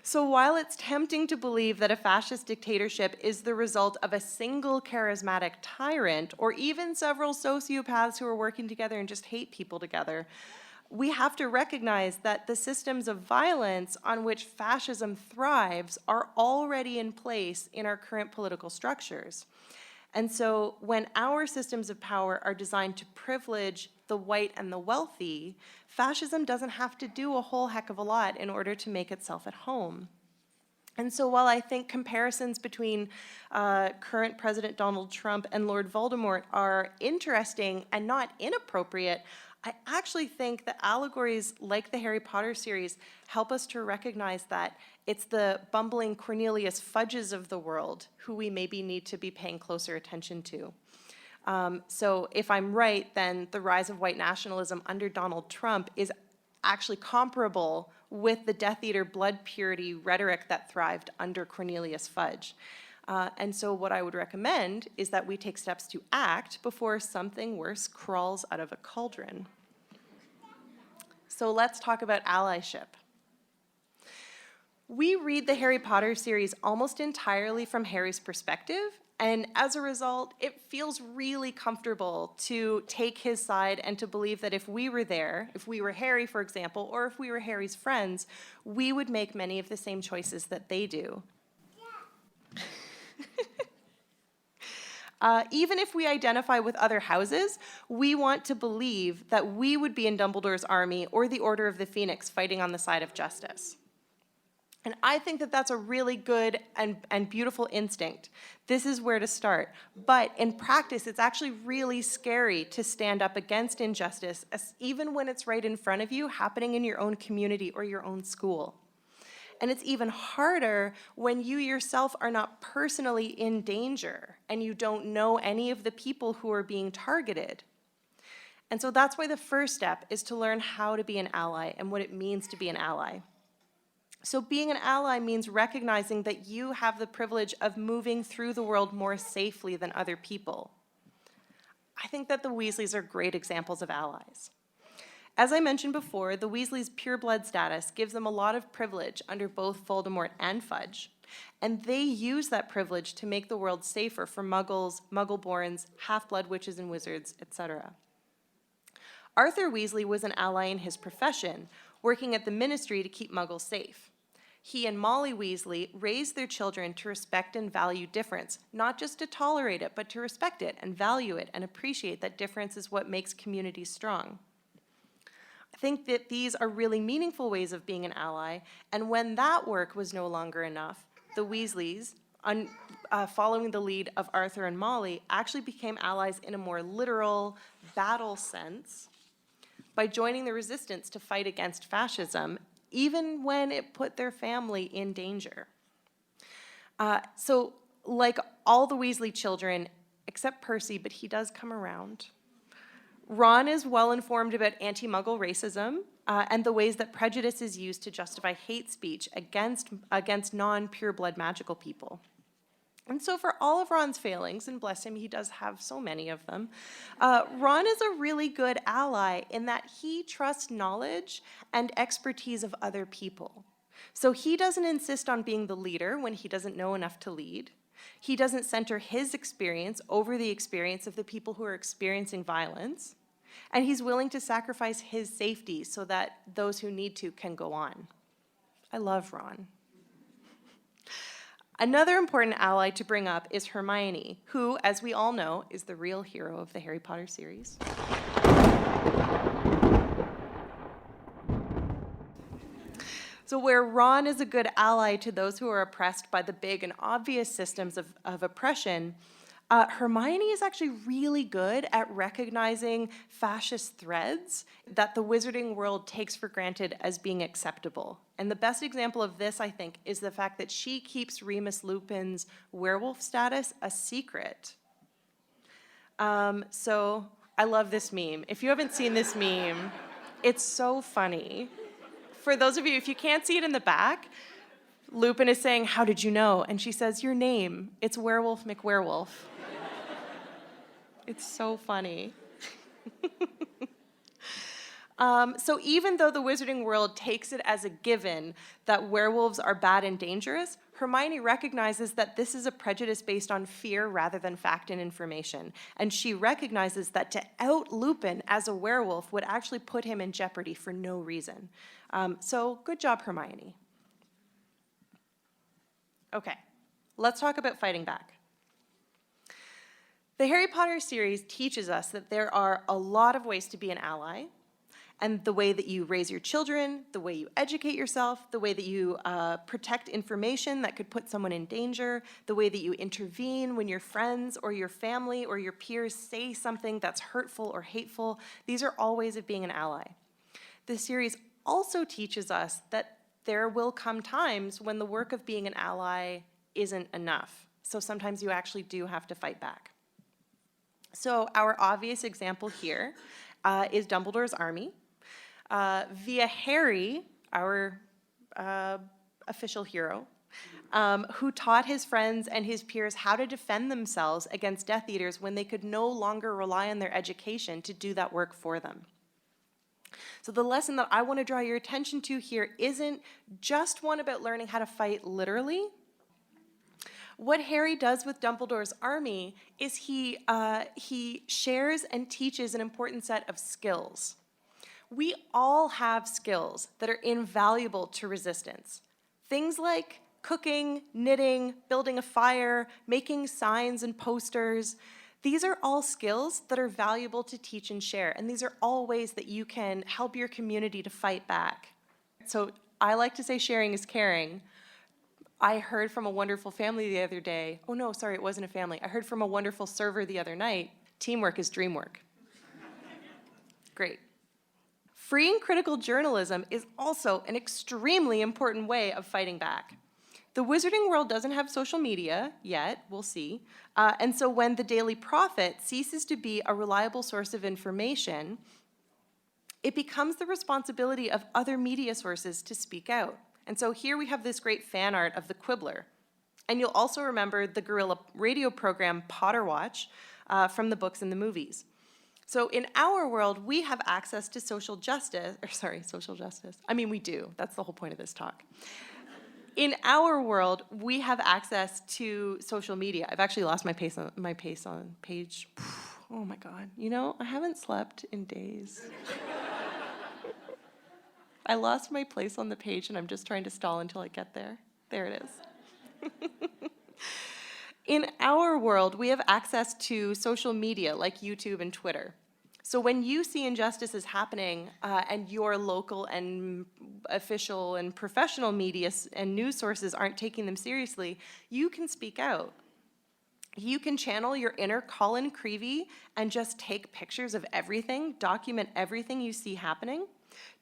Speaker 3: So while it's tempting to believe that a fascist dictatorship is the result of a single charismatic tyrant, or even several sociopaths who are working together and just hate people together, we have to recognize that the systems of violence on which fascism thrives are already in place in our current political structures. And so when our systems of power are designed to privilege the white and the wealthy, fascism doesn't have to do a whole heck of a lot in order to make itself at home. And so while I think comparisons between current President Donald Trump and Lord Voldemort are interesting and not inappropriate, I actually think that allegories like the Harry Potter series help us to recognize that it's the bumbling Cornelius Fudges of the world who we maybe need to be paying closer attention to. So if I'm right, then the rise of white nationalism under Donald Trump is actually comparable with the Death Eater blood purity rhetoric that thrived under Cornelius Fudge. And so what I would recommend is that we take steps to act before something worse crawls out of a cauldron. So let's talk about allyship. We read the Harry Potter series almost entirely from Harry's perspective, and as a result, it feels really comfortable to take his side and to believe that if we were there, if we were Harry, for example, or if we were Harry's friends, we would make many of the same choices that they do. Even if we identify with other houses, we want to believe that we would be in Dumbledore's army or the Order of the Phoenix fighting on the side of justice. And I think that that's a really good and beautiful instinct. This is where to start. But in practice, it's actually really scary to stand up against injustice, even when it's right in front of you, happening in your own community or your own school. And it's even harder when you yourself are not personally in danger and you don't know any of the people who are being targeted. And so that's why the first step is to learn how to be an ally and what it means to be an ally. So being an ally means recognizing that you have the privilege of moving through the world more safely than other people. I think that the Weasleys are great examples of allies. As I mentioned before, the Weasleys' pure blood status gives them a lot of privilege under both Voldemort and Fudge, and they use that privilege to make the world safer for Muggles, Muggle-borns, half-blood witches and wizards, etc. Arthur Weasley was an ally in his profession, working at the Ministry to keep Muggles safe. He and Molly Weasley raised their children to respect and value difference, not just to tolerate it, but to respect it and value it and appreciate that difference is what makes communities strong. I think that these are really meaningful ways of being an ally, and when that work was no longer enough, the Weasleys, following the lead of Arthur and Molly, actually became allies in a more literal battle sense by joining the resistance to fight against fascism, even when it put their family in danger. So like all the Weasley children, except Percy, but he does come around, Ron is well informed about anti-Muggle racism and the ways that prejudice is used to justify hate speech against non-pure blood magical people. And so for all of Ron's failings, and bless him, he does have so many of them, Ron is a really good ally in that he trusts knowledge and expertise of other people. So he doesn't insist on being the leader when he doesn't know enough to lead. He doesn't center his experience over the experience of the people who are experiencing violence. And he's willing to sacrifice his safety so that those who need to can go on. I love Ron. Another important ally to bring up is Hermione, who, as we all know, is the real hero of the Harry Potter series. So where Ron is a good ally to those who are oppressed by the big and obvious systems of oppression, Hermione is actually really good at recognizing fascist threads that the wizarding world takes for granted as being acceptable. And the best example of this, I think, is the fact that she keeps Remus Lupin's werewolf status a secret. So I love this meme. If you haven't seen this meme, It's so funny. For those of you, if you can't see it in the back, Lupin is saying, "How did you know?" And she says, "Your name. It's Werewolf McWerewolf." It's so funny. So even though the wizarding world takes it as a given that werewolves are bad and dangerous, Hermione recognizes that this is a prejudice based on fear rather than fact and information. And she recognizes that to out Lupin as a werewolf would actually put him in jeopardy for no reason. So good job, Hermione. Okay, let's talk about fighting back. The Harry Potter series teaches us that there are a lot of ways to be an ally, and the way that you raise your children, the way you educate yourself, the way that you protect information that could put someone in danger, the way that you intervene when your friends or your family or your peers say something that's hurtful or hateful, these are all ways of being an ally. This series also teaches us that there will come times when the work of being an ally isn't enough. So sometimes you actually do have to fight back. So our obvious example here is Dumbledore's army. Via Harry, our official hero, who taught his friends and his peers how to defend themselves against Death Eaters when they could no longer rely on their education to do that work for them. So the lesson that I want to draw your attention to here isn't just one about learning how to fight literally. What Harry does with Dumbledore's army is he shares and teaches an important set of skills. We all have skills that are invaluable to resistance. Things like cooking, knitting, building a fire, making signs and posters. These are all skills that are valuable to teach and share, and these are all ways that you can help your community to fight back. So I like to say sharing is caring. I heard from a wonderful family the other day. Oh no, sorry, it wasn't a family. I heard from a wonderful server the other night. Teamwork is dream work. Great. Freeing critical journalism is also an extremely important way of fighting back. The wizarding world doesn't have social media yet, we'll see. And so when the Daily Prophet ceases to be a reliable source of information, it becomes the responsibility of other media sources to speak out. And so here we have this great fan art of the Quibbler. And you'll also remember the guerrilla radio program Potter Watch from the books and the movies. So in our world, we have access to social justice. I mean, we do. That's the whole point of this talk. In our world, we have access to social media. I've actually lost my pace on page. Oh my God. You know, I haven't slept in days. I lost my place on the page, and I'm just trying to stall until I get there. There it is. In our world, we have access to social media like YouTube and Twitter. So when you see injustices happening and your local and official and professional media and news sources aren't taking them seriously, you can speak out. You can channel your inner Colin Creevey and just take pictures of everything, document everything you see happening.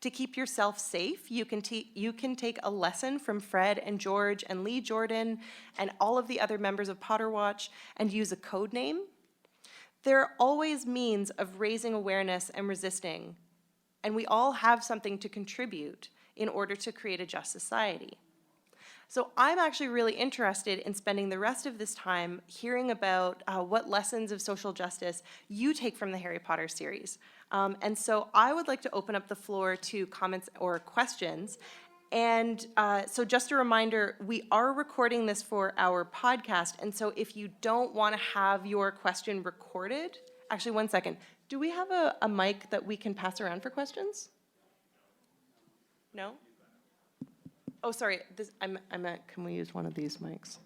Speaker 3: To keep yourself safe, you can take a lesson from Fred and George and Lee Jordan and all of the other members of Potter Watch and use a code name. There are always means of raising awareness and resisting, and we all have something to contribute in order to create a just society. So I'm actually really interested in spending the rest of this time hearing about what lessons of social justice you take from the Harry Potter series. And so I would like to open up the floor to comments or questions. And so just a reminder, we are recording this for our podcast. And so if you don't want to have your question recorded, actually, one second. Do we have a mic that we can pass around for questions? No? Oh, sorry. I meant, can we use one of these mics?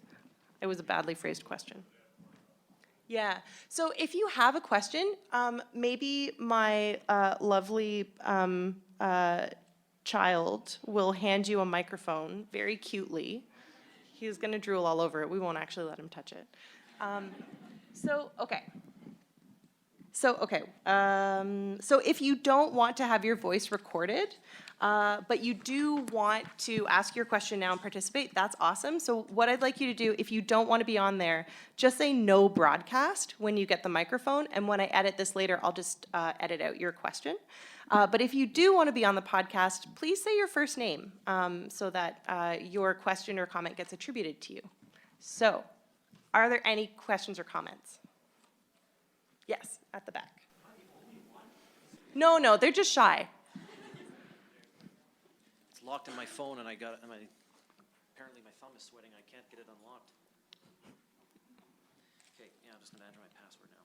Speaker 3: It was a badly phrased question. Yeah. So if you have a question, maybe my lovely child will hand you a microphone very cutely. He's going to drool all over it. We won't actually let him touch it. So if you don't want to have your voice recorded, But you do want to ask your question now and participate. That's awesome. So what I'd like you to do, if you don't want to be on there, just say no broadcast when you get the microphone. And when I edit this later, I'll just edit out your question. But if you do want to be on the podcast, please say your first name so that your question or comment gets attributed to you. So, are there any questions or comments? Yes, at the back. No, they're just shy.
Speaker 4: It's locked in my phone, and apparently my thumb is sweating. I can't get it unlocked. Okay, yeah, I'm just gonna enter my password now.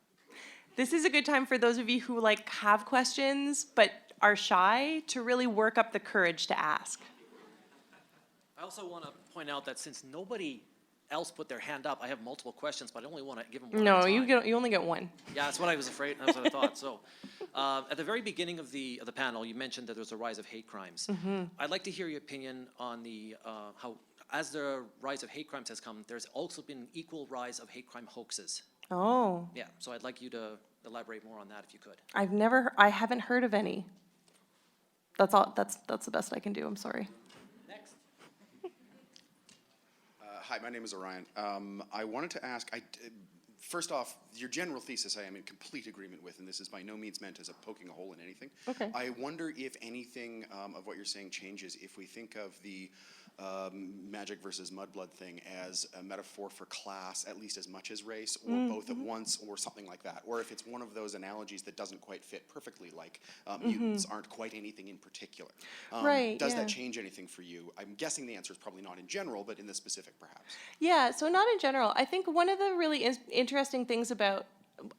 Speaker 3: This is a good time for those of you who have questions but are shy to really work up the courage to ask.
Speaker 4: I also want to point out that since nobody else put their hand up, I have multiple questions, but I only want to give them one.
Speaker 3: No,
Speaker 4: at a time.
Speaker 3: you only get one.
Speaker 4: Yeah, that's what I was afraid. That's what I thought. So, at the very beginning of the panel, you mentioned that there's a rise of hate crimes.
Speaker 3: Mm-hmm.
Speaker 4: I'd like to hear your opinion on the how, as the rise of hate crimes has come, there's also been an equal rise of hate crime hoaxes.
Speaker 3: Oh,
Speaker 4: Yeah, so I'd like you to elaborate more on that if you could.
Speaker 3: I haven't heard of any. That's all. That's the best I can do. I'm sorry.
Speaker 4: Next.
Speaker 5: Hi, my name is Orion. I wanted to ask, first off, your general thesis I am in complete agreement with, and this is by no means meant as a poking a hole in anything.
Speaker 3: Okay.
Speaker 5: I wonder if anything of what you're saying changes if we think of the magic versus mudblood thing as a metaphor for class, at least as much as race, or both at once, or something like that. Or if it's one of those analogies that doesn't quite fit perfectly, like mutants aren't quite anything in particular.
Speaker 3: Right,
Speaker 5: Does
Speaker 3: yeah.
Speaker 5: that change anything for you? I'm guessing the answer is probably not in general, but in the specific perhaps.
Speaker 3: Yeah, so not in general. I think one of the really interesting things about,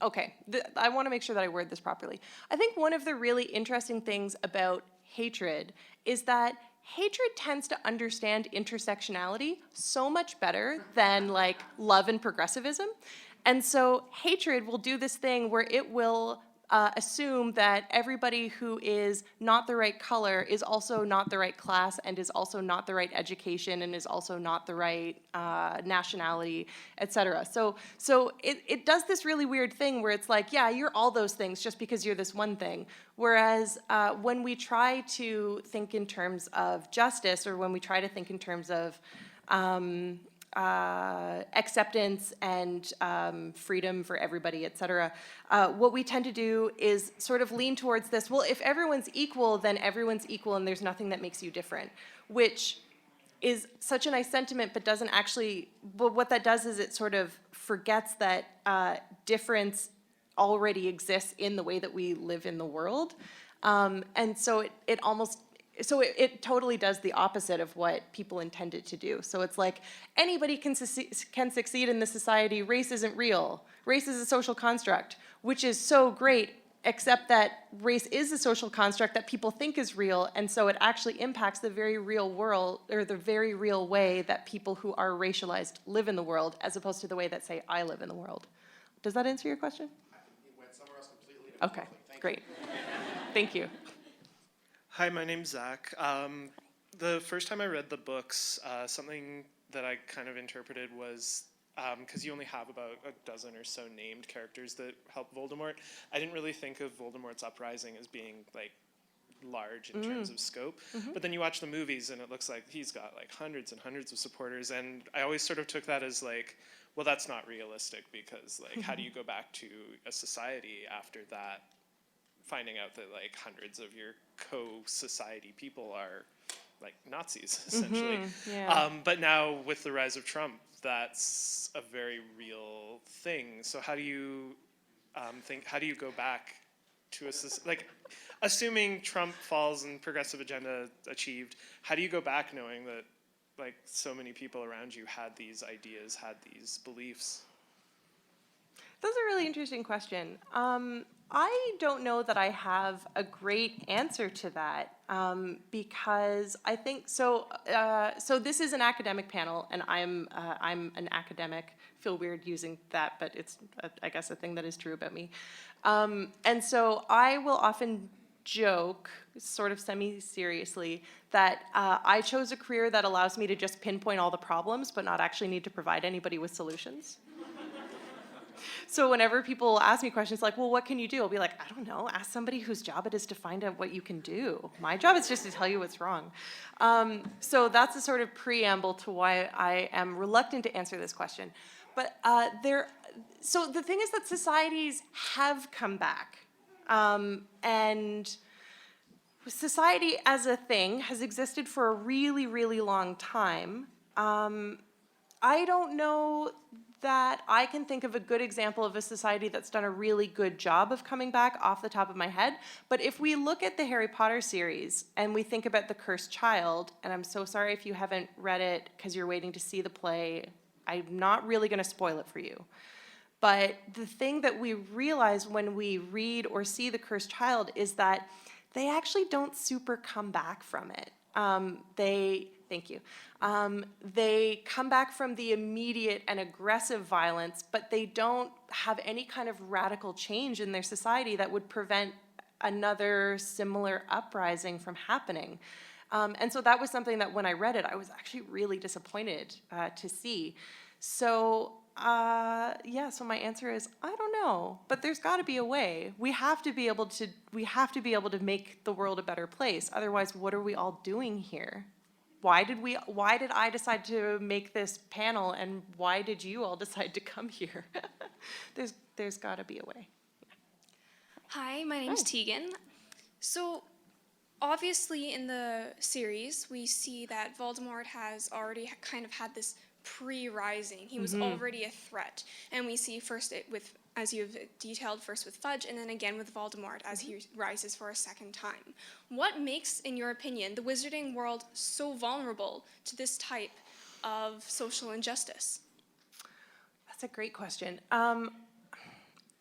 Speaker 3: I want to make sure that I word this properly. I think one of the really interesting things about hatred is that hatred tends to understand intersectionality so much better than love and progressivism. And so hatred will do this thing where it will assume that everybody who is not the right color is also not the right class and is also not the right education and is also not the right nationality, et cetera. So it does this really weird thing where it's like, yeah, you're all those things just because you're this one thing. Whereas when we try to think in terms of justice, or when we try to think in terms of acceptance and freedom for everybody, et cetera, what we tend to do is sort of lean towards this, well, if everyone's equal, then everyone's equal and there's nothing that makes you different, which is such a nice sentiment, but doesn't actually, but what that does is it sort of forgets that difference already exists in the way that we live in the world. And so it totally does the opposite of what people intended to do. So it's like, anybody can succeed in this society. Race isn't real. Race is a social construct, which is so great, except that race is a social construct that people think is real, and so it actually impacts the very real world, or the very real way that people who are racialized live in the world, as opposed to the way that, say, I live in the world. Does that answer your question?
Speaker 5: It went somewhere else completely.
Speaker 3: Okay, great. Thank you.
Speaker 6: Hi, my name's Zach. The first time I read the books, something that I kind of interpreted was, because you only have about a dozen or so named characters that help Voldemort, I didn't really think of Voldemort's uprising as being large in terms of scope. But then you watch the movies and it looks like he's got hundreds and hundreds of supporters, and I always sort of took that as well, that's not realistic, because how do you go back to a society after that, finding out that hundreds of your co-society people are Nazis, essentially.
Speaker 3: Yeah.
Speaker 6: But now with the rise of Trump, that's a very real thing. So how do you how do you go back to assuming Trump falls and progressive agenda achieved, how do you go back knowing that so many people around you had these ideas, had these beliefs?
Speaker 3: That's a really interesting question. I don't know that I have a great answer to that, because I think so. So this is an academic panel, and I'm an academic. Feel weird using that, but it's I guess a thing that is true about me. And so I will often joke, sort of semi-seriously, that I chose a career that allows me to just pinpoint all the problems, but not actually need to provide anybody with solutions. So whenever people ask me questions like, well, what can you do? I'll be like, I don't know. Ask somebody whose job it is to find out what you can do. My job is just to tell you what's wrong. So that's a sort of preamble to why I am reluctant to answer this question. But so the thing is that societies have come back. And society as a thing has existed for a really, really long time. I don't know that I can think of a good example of a society that's done a really good job of coming back off the top of my head. But if we look at the Harry Potter series and we think about the Cursed Child, and I'm so sorry if you haven't read it because you're waiting to see the play, I'm not really going to spoil it for you. But the thing that we realize when we read or see the Cursed Child is that they actually don't super come back from it. Thank you. They come back from the immediate and aggressive violence, but they don't have any kind of radical change in their society that would prevent another similar uprising from happening. And so that was something that when I read it, I was actually really disappointed to see. So so my answer is I don't know, but there's got to be a way. We have to be able to make the world a better place. Otherwise, what are we all doing here? Why did I decide to make this panel, and why did you all decide to come here? There's got to be a way.
Speaker 7: Hi, my name's Tegan. So obviously in the series, we see that Voldemort has already kind of had this pre-rising. He was already a threat. And we see first with, as you've detailed, first with Fudge, and then again with Voldemort as he rises for a second time. What makes, in your opinion, the wizarding world so vulnerable to this type of social injustice?
Speaker 3: That's a great question.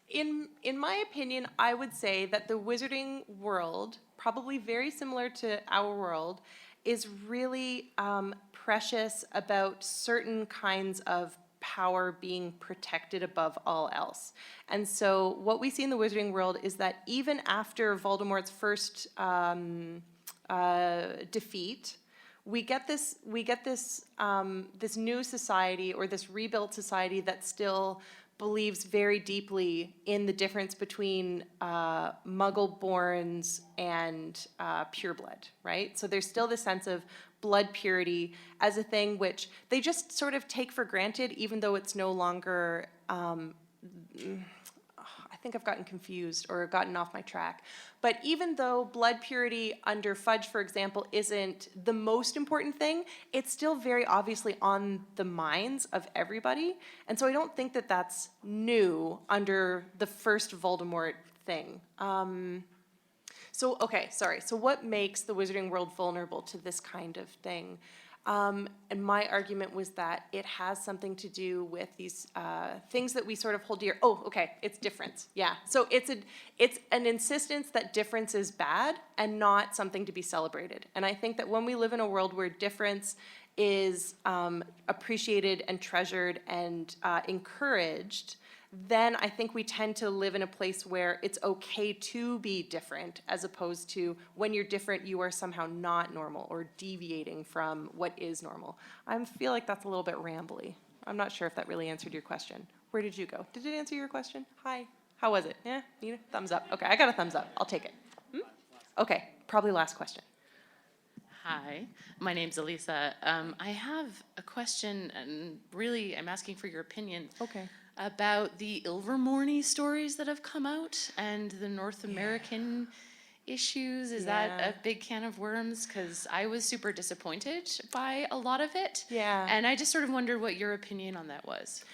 Speaker 3: In my opinion, I would say that the wizarding world, probably very similar to our world, is really precious about certain kinds of power being protected above all else. And so what we see in the wizarding world is that even after Voldemort's first defeat, we get this new society, or this rebuilt society, that still believes very deeply in the difference between Muggle-borns and pureblood, right? So there's still this sense of blood purity as a thing which they just sort of take for granted, even though it's no longer, I think I've gotten confused or gotten off my track. But even though blood purity under Fudge, for example, isn't the most important thing, it's still very obviously on the minds of everybody. And so I don't think that that's new under the first Voldemort thing. So what makes the wizarding world vulnerable to this kind of thing? And my argument was that it has something to do with these things that we sort of hold dear. Oh, okay, it's difference. Yeah, so it's an insistence that difference is bad and not something to be celebrated. And I think that when we live in a world where difference is appreciated and treasured and encouraged, then I think we tend to live in a place where it's okay to be different, as opposed to when you're different, you are somehow not normal or deviating from what is normal. I feel like that's a little bit rambly. I'm not sure if that really answered your question. Where did you go? Did it answer your question? Hi. How was it? Yeah? Nina? Thumbs up. Okay, I got a thumbs up. I'll take it. Okay, probably last question.
Speaker 8: Hi, my name's Elisa. I have a question, and really I'm asking for your opinion.
Speaker 3: Okay.
Speaker 8: About the Ilvermorny stories that have come out and the North American issues. Is that a big can of worms? Because I was super disappointed by a lot of it.
Speaker 3: Yeah.
Speaker 8: And I just sort of wondered what your opinion on that was.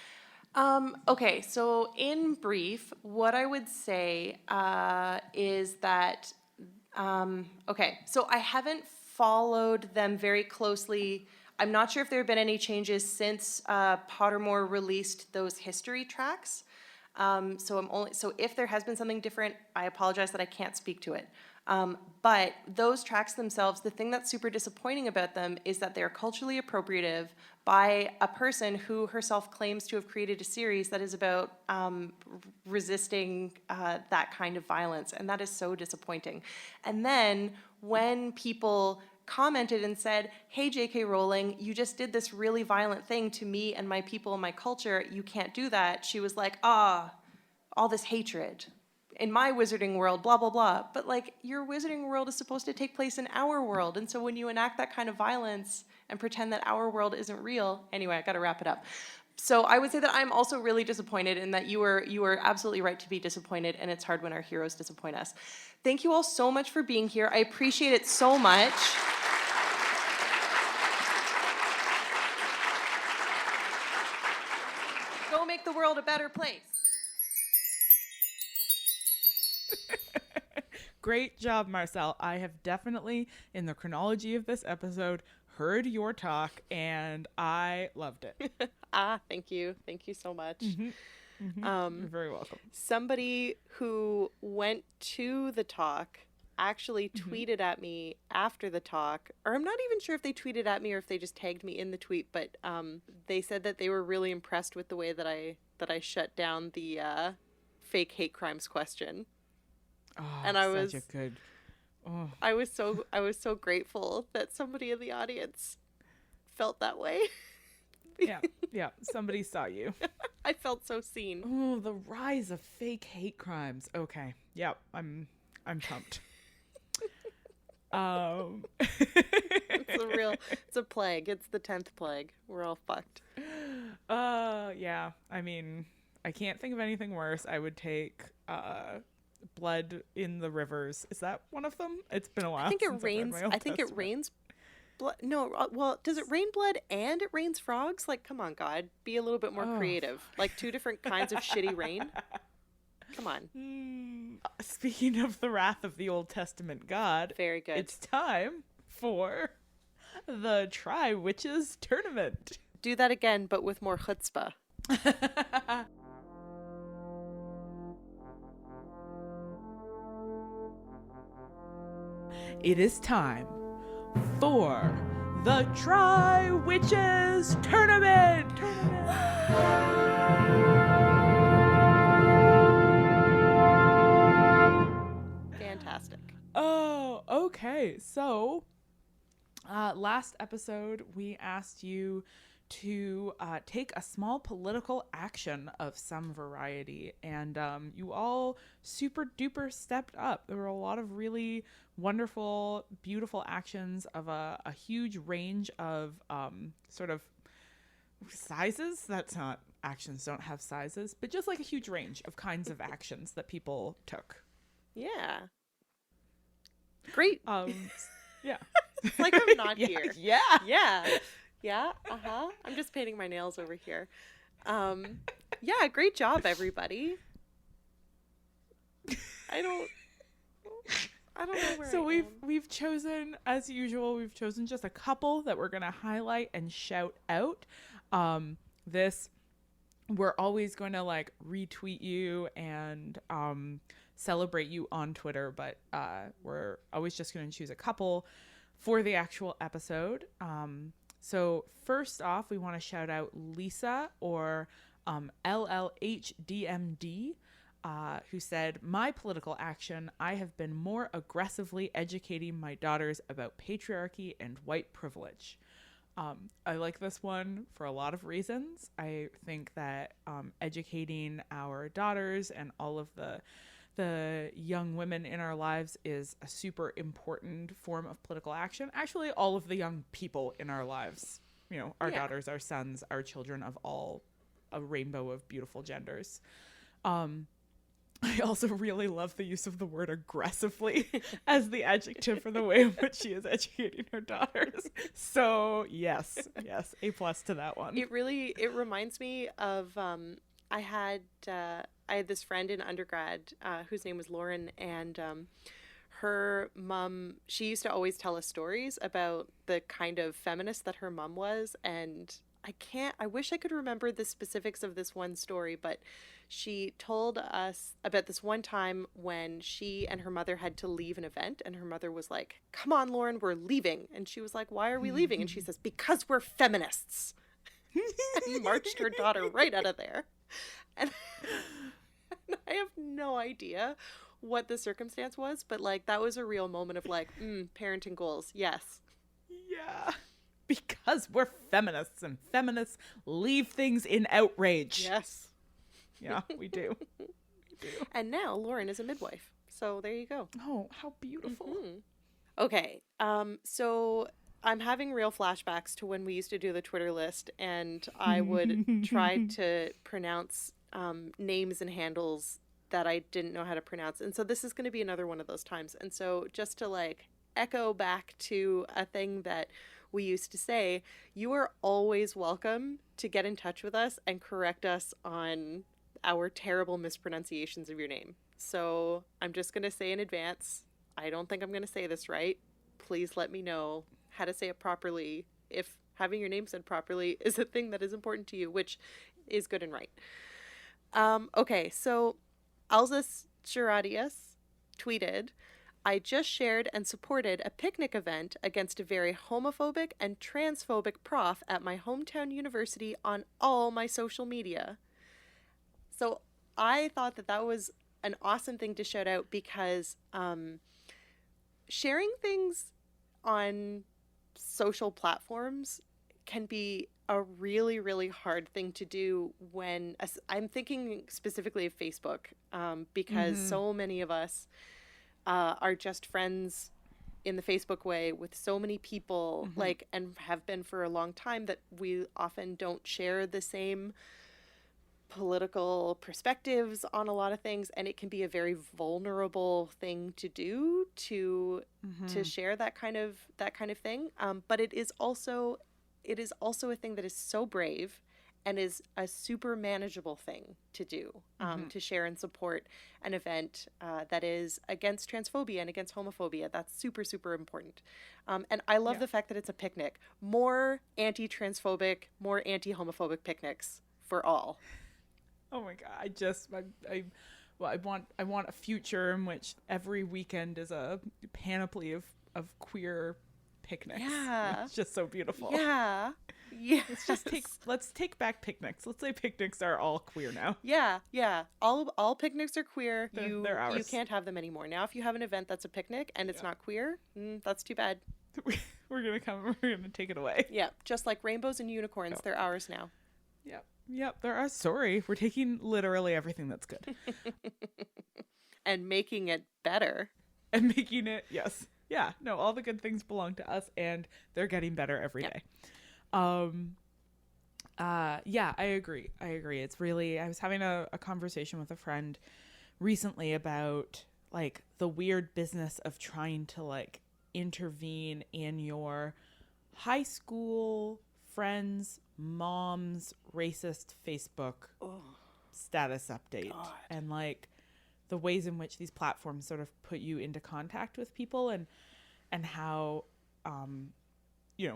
Speaker 3: Okay, so in brief, what I would say is that, so I haven't followed them very closely. I'm not sure if there have been any changes since Pottermore released those history tracks. So if there has been something different, I apologize that I can't speak to it. But those tracks themselves, the thing that's super disappointing about them is that they're culturally appropriative by a person who herself claims to have created a series that is about resisting that kind of violence, and that is so disappointing. And then when people commented and said, hey, J.K. Rowling, you just did this really violent thing to me and my people and my culture. You can't do that. She was like, all this hatred. In my wizarding world, blah, blah, blah. But like, your wizarding world is supposed to take place in our world. And so when you enact that kind of violence and pretend that our world isn't real, anyway, I gotta wrap it up. So I would say that I'm also really disappointed, and that you were absolutely right to be disappointed, and it's hard when our heroes disappoint us. Thank you all so much for being here. I appreciate it so much. Go make the world a better place.
Speaker 1: Great job, Marcelle. I have definitely, in the chronology of this episode, heard your talk, and I loved it.
Speaker 2: Thank you. Thank you so much.
Speaker 1: You're very welcome.
Speaker 2: Somebody who went to the talk actually tweeted at me after the talk, or I'm not even sure if they tweeted at me or if they just tagged me in the tweet, but they said that they were really impressed with the way that I shut down the fake hate crimes question.
Speaker 1: Oh,
Speaker 2: and I was
Speaker 1: such a good. Oh.
Speaker 2: I was so grateful that somebody in the audience felt that way.
Speaker 1: Yeah, somebody saw you.
Speaker 2: I felt so seen.
Speaker 1: Oh, the rise of fake hate crimes. Okay, yep, I'm pumped.
Speaker 2: It's a plague. It's the 10th plague. We're all fucked.
Speaker 1: Yeah. I mean, I can't think of anything worse. I would take blood in the rivers. Is that one of them? It's been a while.
Speaker 2: I think it rains blood. No, well, does it rain blood and it rains frogs? Like, come on, God, be a little bit more creative. Like 2 different kinds of shitty rain. Come on.
Speaker 1: Speaking of the wrath of the Old Testament God,
Speaker 2: very good.
Speaker 1: It's time for the Try Witches tournament.
Speaker 2: Do that again, but with more chutzpah.
Speaker 1: It is time for the Try Witches tournament.
Speaker 2: Fantastic.
Speaker 1: Oh, okay. So, last episode, we asked you to take a small political action of some variety, and you all super duper stepped up. There were a lot of really wonderful, beautiful actions of a huge range of sort of sizes. That's not, actions don't have sizes, but just like a huge range of kinds of actions that people took.
Speaker 2: Yeah. Great.
Speaker 1: Yeah.
Speaker 2: It's like I'm not here.
Speaker 1: Yeah.
Speaker 2: Yeah. I'm just painting my nails over here. Yeah, great job, everybody. I don't know where
Speaker 1: so
Speaker 2: I am.
Speaker 1: we've chosen, as usual, we've chosen just a couple that we're gonna highlight and shout out. We're always going to like retweet you and celebrate you on Twitter, but we're always just going to choose a couple for the actual episode. So first off, we want to shout out Lisa, or LLHDMD, who said, "My political action, I have been more aggressively educating my daughters about patriarchy and white privilege." I like this one for a lot of reasons. I think that educating our daughters and all of the young women in our lives is a super important form of political action. Actually, all of the young people in our lives, you know, our daughters, our sons, our children of all a rainbow of beautiful genders. I also really love the use of the word aggressively as the adjective for the way in which she is educating her daughters. So yes, A+ to that one.
Speaker 2: It reminds me of I had this friend in undergrad whose name was Lauren, and her mom, she used to always tell us stories about the kind of feminist that her mom was, and I wish I could remember the specifics of this one story, but she told us about this one time when she and her mother had to leave an event, and her mother was like, "Come on, Lauren, we're leaving." And she was like, "Why are we leaving?" And she says, "Because we're feminists." And marched her daughter right out of there. And I have no idea what the circumstance was, but like that was a real moment of like, parenting goals. Yes.
Speaker 1: Yeah. Because we're feminists, and feminists leave things in outrage.
Speaker 2: Yes.
Speaker 1: Yeah, we do.
Speaker 2: And now Lauren is a midwife. So there you go.
Speaker 1: Oh, how beautiful.
Speaker 2: Okay. So I'm having real flashbacks to when we used to do the Twitter list, and I would try to pronounce names and handles that I didn't know how to pronounce. And so this is going to be another one of those times. And so just to like echo back to a thing that we used to say, you are always welcome to get in touch with us and correct us on our terrible mispronunciations of your name. So I'm just going to say in advance, I don't think I'm going to say this right. Please let me know how to say it properly if having your name said properly is a thing that is important to you, which is good and right. Okay, so Alzas Geradius tweeted, I just shared and supported a picnic event against a very homophobic and transphobic prof at my hometown university on all my social media. So I thought that that was an awesome thing to shout out because sharing things on social platforms can be a really, really hard thing to do when I'm thinking specifically of Facebook because so many of us are just friends in the Facebook way with so many people, like, and have been for a long time, that we often don't share the same political perspectives on a lot of things, and it can be a very vulnerable thing to do to share that kind of thing. But it is also a thing that is so brave and is a super manageable thing to do, to share and support an event that is against transphobia and against homophobia. That's super, super important. And I love the fact that it's a picnic. More anti-transphobic, more anti-homophobic picnics for all.
Speaker 1: Oh my god! I want a future in which every weekend is a panoply of queer picnics.
Speaker 2: Yeah,
Speaker 1: it's just so beautiful.
Speaker 2: Yeah. Yeah.
Speaker 1: Let's take back picnics. Let's say picnics are all queer now.
Speaker 2: Yeah. All picnics are queer.
Speaker 1: They're ours.
Speaker 2: You can't have them anymore. Now if you have an event that's a picnic and it's not queer, that's too bad.
Speaker 1: We're gonna take it away.
Speaker 2: Yeah, just like rainbows and unicorns, they're ours now.
Speaker 1: Yep, they're ours. Sorry. We're taking literally everything that's good.
Speaker 2: And making it better.
Speaker 1: And making it, yes. Yeah, no, all the good things belong to us, and they're getting better every day. Yeah, I agree. It's really, I was having a conversation with a friend recently about like the weird business of trying to like intervene in your high school friends' mom's racist Facebook status update. God. And like the ways in which these platforms sort of put you into contact with people, and how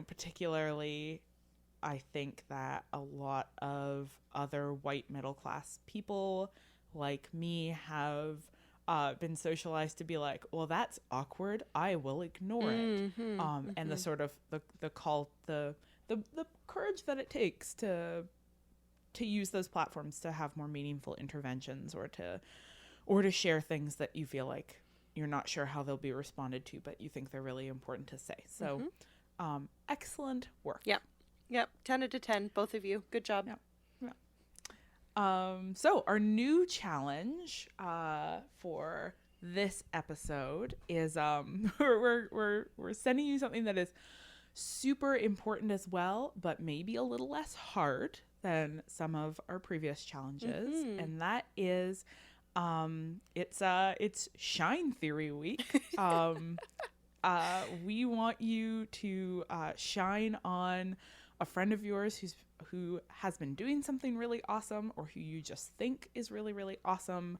Speaker 1: particularly I think that a lot of other white middle class people like me have been socialized to be like, well, that's awkward, I will ignore it. And the sort of the call, the courage that it takes to use those platforms to have more meaningful interventions, or to share things that you feel like you're not sure how they'll be responded to, but you think they're really important to say. So excellent work.
Speaker 2: Yep. 10 out of 10, both of you. Good job.
Speaker 1: Yeah. So our new challenge for this episode is we're sending you something that is super important as well, but maybe a little less hard than some of our previous challenges, and that is it's Shine Theory Week. We want you to shine on a friend of yours who has been doing something really awesome, or who you just think is really, really awesome.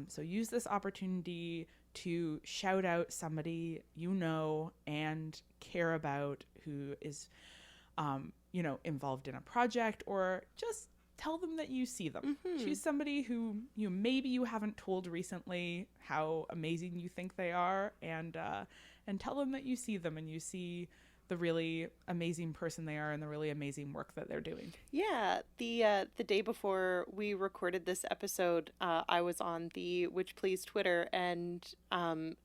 Speaker 1: So use this opportunity to shout out somebody you know and care about who is, involved in a project, or just tell them that you see them. Choose somebody who maybe you haven't told recently how amazing you think they are, and tell them that you see them, and you see the really amazing person they are and the really amazing work that they're doing.
Speaker 2: Yeah, the day before we recorded this episode, I was on the Witch Please Twitter, and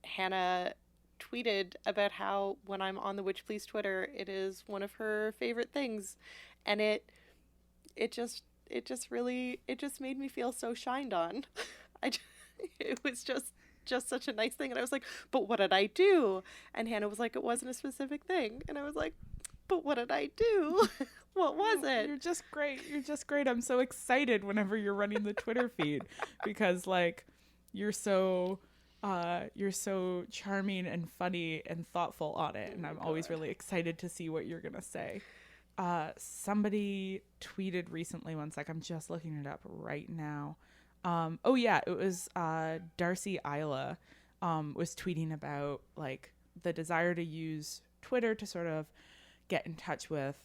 Speaker 2: Hannah tweeted about how when I'm on the Witch Please Twitter, it is one of her favorite things, and it just made me feel so shined on. It was just such a nice thing, and I was like, but what did I do? And Hannah was like, it wasn't a specific thing, and I was like, but what did I do? What was it?
Speaker 1: You're just great. You're just great. I'm so excited whenever you're running the Twitter feed because like you're so charming and funny and thoughtful on it, and I'm always really excited to see what you're gonna say. Somebody tweeted recently, one sec, I'm just looking it up right now. Oh yeah, it was Darcy Isla was tweeting about like the desire to use Twitter to sort of get in touch with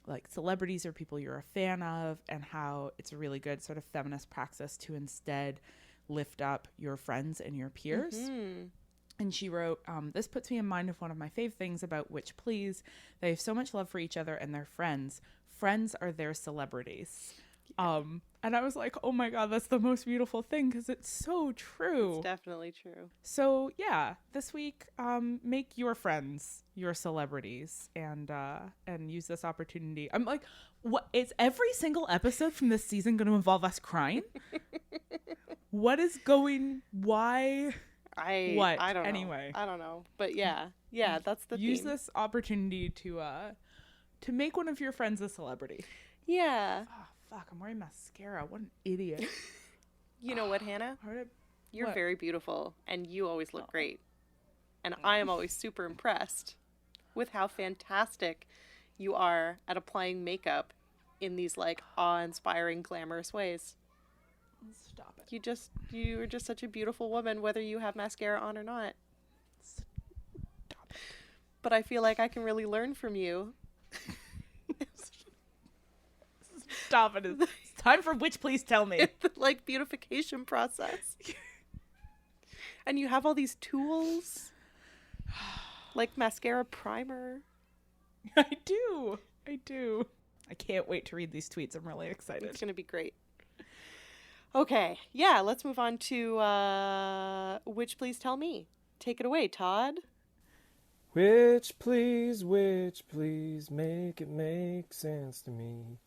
Speaker 1: like celebrities or people you're a fan of, and how it's a really good sort of feminist praxis to instead lift up your friends and your peers. Mm-hmm. And she wrote, this puts me in mind of one of my fave things about Witch Please. They have so much love for each other and their friends. Friends are their celebrities. Yeah. And I was like, oh my God, that's the most beautiful thing because it's so true.
Speaker 2: It's definitely true.
Speaker 1: So yeah, this week, make your friends your celebrities and use this opportunity. I'm like, what is every single episode from this season going to involve us crying? What is going? Why?
Speaker 2: I don't know.
Speaker 1: Anyway,
Speaker 2: I don't know, but yeah, that's the
Speaker 1: use
Speaker 2: theme.
Speaker 1: this opportunity to make one of your friends a celebrity.
Speaker 2: Yeah.
Speaker 1: Oh, fuck, I'm wearing mascara. What an idiot.
Speaker 2: You know what, Hannah? You're very beautiful, and you always look great. And I am always super impressed with how fantastic you are at applying makeup in these like awe-inspiring, glamorous ways.
Speaker 1: Stop it.
Speaker 2: You are just such a beautiful woman, whether you have mascara on or not.
Speaker 1: Stop it.
Speaker 2: But I feel like I can really learn from you.
Speaker 1: Stop it. It's time for Witch Please Tell Me.
Speaker 2: The like beautification process. And you have all these tools. Like mascara primer.
Speaker 1: I do. I can't wait to read these tweets. I'm really excited.
Speaker 2: It's going to be great. Okay, yeah, let's move on to Witch Please Tell Me. Take it away, Todd.
Speaker 9: Witch please, make it make sense to me.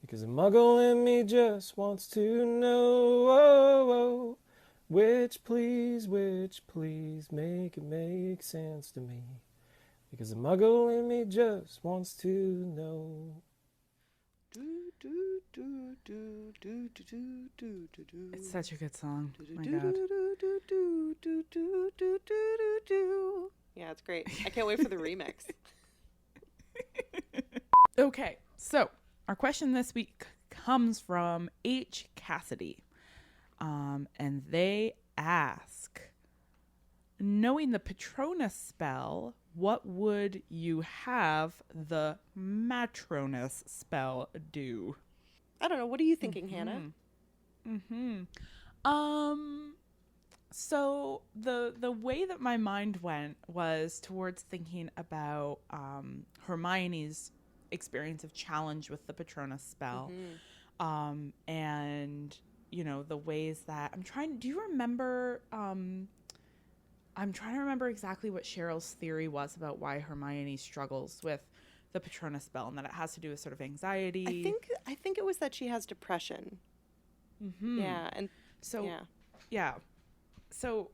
Speaker 9: Because a muggle in me just wants to know. Oh, oh. Witch please, make it make sense to me. Because a muggle in me just wants to know.
Speaker 1: It's such a good song. Oh my God.
Speaker 2: Yeah, it's great. I can't wait for the remix.
Speaker 1: Okay, so our question this week comes from H. Cassidy. And they ask, knowing the Patronus spell, what would you have the Matronus spell do?
Speaker 2: I don't know. What are you thinking, Hannah?
Speaker 1: So the way that my mind went was towards thinking about Hermione's experience of challenge with the Patronus spell. And you know, the ways that do you remember I'm trying to remember exactly what Cheryl's theory was about why Hermione struggles with the Patronus spell, and that it has to do with sort of anxiety.
Speaker 2: I think it was that she has depression. Yeah, and
Speaker 1: so yeah. So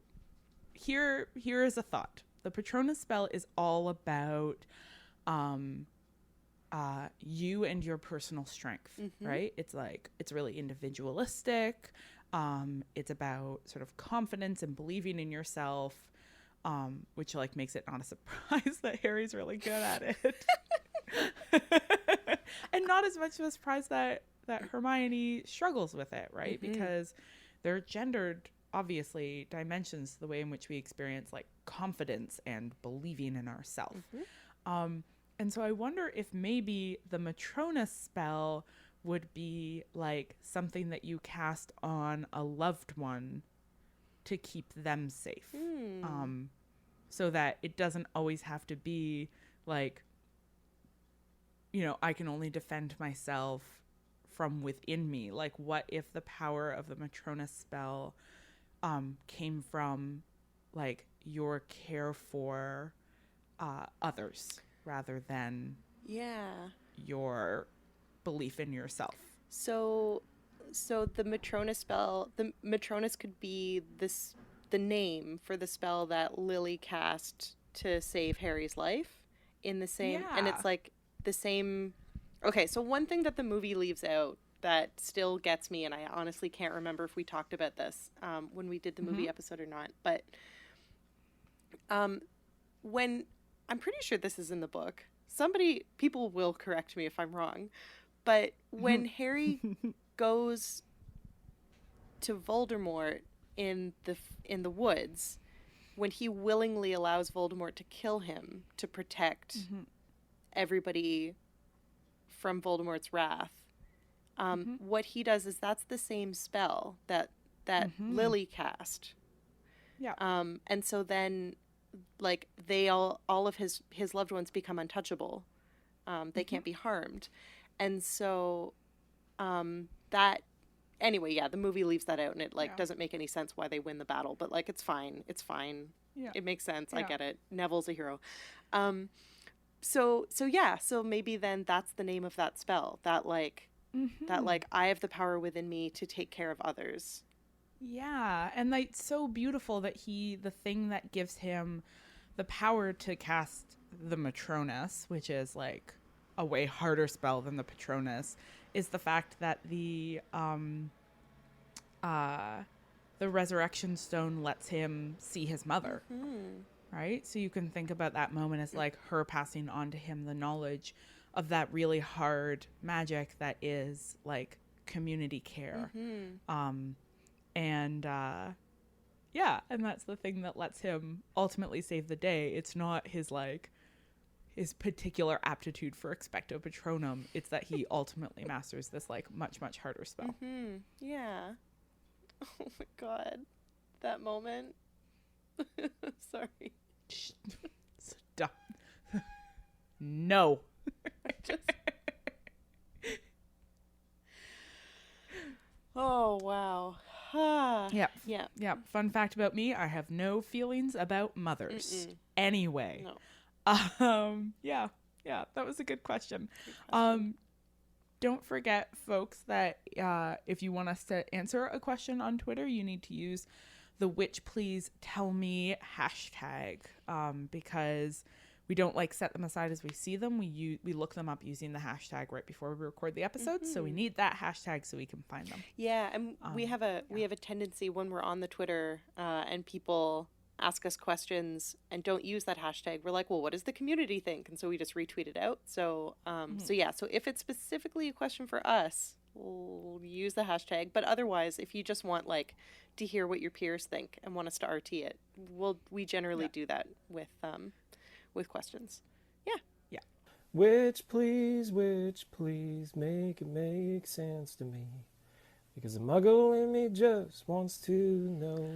Speaker 1: here is a thought. The Patronus spell is all about you and your personal strength, right? It's like, it's really individualistic. It's about sort of confidence and believing in yourself, which like makes it not a surprise that Harry's really good at it. And not as much of a surprise that Hermione struggles with it, right? Because there are gendered, obviously, dimensions to the way in which we experience like confidence and believing in ourselves. And so I wonder if maybe the Matronus spell would be like something that you cast on a loved one to keep them safe. So that it doesn't always have to be like, you know, I can only defend myself from within me. Like, what if the power of the Matronus spell came from like your care for others rather than your belief in yourself.
Speaker 2: So the Matronus spell, the Matronus could be the name for the spell that Lily cast to save Harry's life in the same, and it's like the same. Okay, so one thing that the movie leaves out that still gets me, and I honestly can't remember if we talked about this when we did the movie episode or not, but when, I'm pretty sure this is in the book. People will correct me if I'm wrong, but when Harry goes to Voldemort in the woods, when he willingly allows Voldemort to kill him to protect everybody from Voldemort's wrath, what he does is that's the same spell that Lily cast.
Speaker 1: Yeah.
Speaker 2: And so then, like, they all of his loved ones become untouchable. They can't be harmed. And so that, anyway, the movie leaves that out, and it doesn't make any sense why they win the battle, but like it's fine. Yeah. It makes sense. Yeah. I get it. Neville's a hero. So maybe then that's the name of that spell, that I have the power within me to take care of others.
Speaker 1: Yeah, and like so beautiful that the thing that gives him the power to cast the Matronus, which is like a way harder spell than the Patronus, is the fact that the Resurrection Stone lets him see his mother. Right? So you can think about that moment as like her passing on to him the knowledge of that really hard magic that is like community care. And that's the thing that lets him ultimately save the day. It's not his particular aptitude for Expecto Patronum. It's that he ultimately masters this like much, much harder spell.
Speaker 2: Yeah. Oh my God. That moment. Sorry.
Speaker 1: Stop. No.
Speaker 2: Oh, wow.
Speaker 1: Yeah. Fun fact about me, I have no feelings about mothers. Anyway.
Speaker 2: No.
Speaker 1: Yeah, that was a good question. Don't forget, folks, that if you want us to answer a question on Twitter, you need to use the Witch Please Tell Me hashtag, because we don't like set them aside as we see them. We look them up using the hashtag right before we record the episodes. So we need that hashtag so we can find them.
Speaker 2: Yeah, and we have a tendency when we're on the Twitter and people ask us questions and don't use that hashtag, we're like, well, what does the community think? And so we just retweet it out. So so if it's specifically a question for us, we'll use the hashtag. But otherwise, if you just want like to hear what your peers think and want us to RT it, we generally do that with questions. Yeah.
Speaker 9: Witch please, make it make sense to me. Because the muggle in me just wants to know.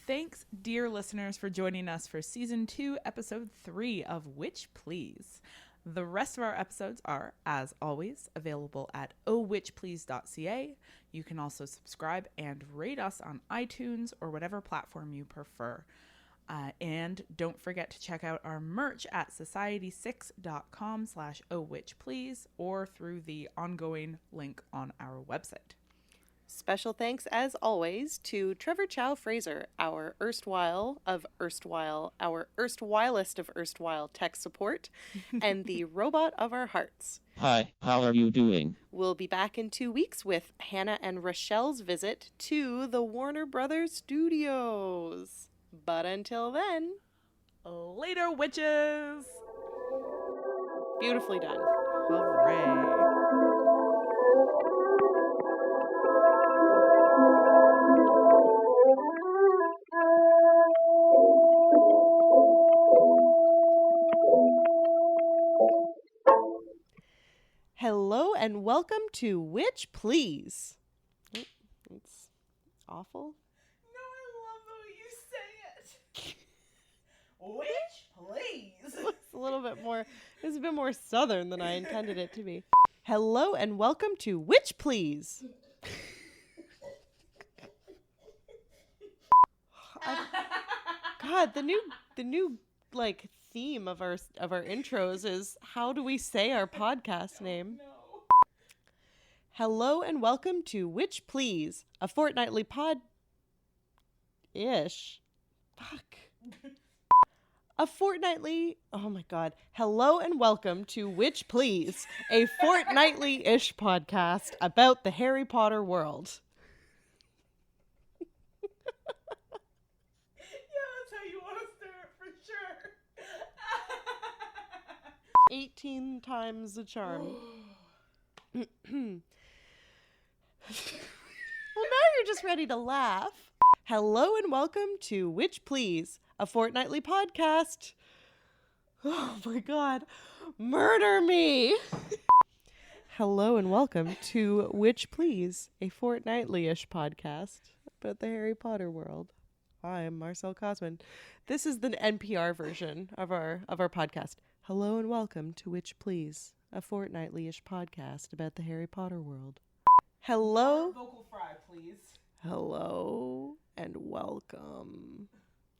Speaker 1: Thanks, dear listeners, for joining us for Season 2, Episode 3 of Witch Please. The rest of our episodes are, as always, available at ohwitchplease.ca. You can also subscribe and rate us on iTunes or whatever platform you prefer. And don't forget to check out our merch at society6.com/ohwitchplease or through the ongoing link on our website.
Speaker 2: Special thanks, as always, to Trevor Chow Fraser, our erstwhilest of erstwhile tech support, and the robot of our hearts.
Speaker 10: Hi, how are you doing?
Speaker 2: We'll be back in 2 weeks with Hannah and Rochelle's visit to the Warner Brothers Studios. But until then,
Speaker 1: later, witches!
Speaker 2: Beautifully done.
Speaker 1: Hooray.
Speaker 2: Hello and welcome to Witch Please. Oh, it's awful.
Speaker 1: No, I love the way you say it. Witch Please.
Speaker 2: It's a little bit more, it's a bit more southern than I intended it to be. Hello and welcome to Witch Please. God, the new like theme of our intros is how do we say our podcast name? Hello and welcome to Witch Please, a fortnightly pod-ish. Fuck. A fortnightly, oh my God. Hello and welcome to Witch Please, a fortnightly-ish podcast about the Harry Potter world.
Speaker 1: Yeah, that's how you want to start for sure.
Speaker 2: 18 times the charm. Well, now you're just ready to laugh. Hello and welcome to Witch Please, a fortnightly podcast. Oh my God. Murder me. Hello and welcome to Witch Please, a fortnightly-ish podcast about the Harry Potter world. I'm Marcelle Cosman. This is the NPR version of our podcast. Hello and welcome to Witch Please, a fortnightly-ish podcast about the Harry Potter world. Hello.
Speaker 1: Vocal fry, please.
Speaker 2: Hello and welcome.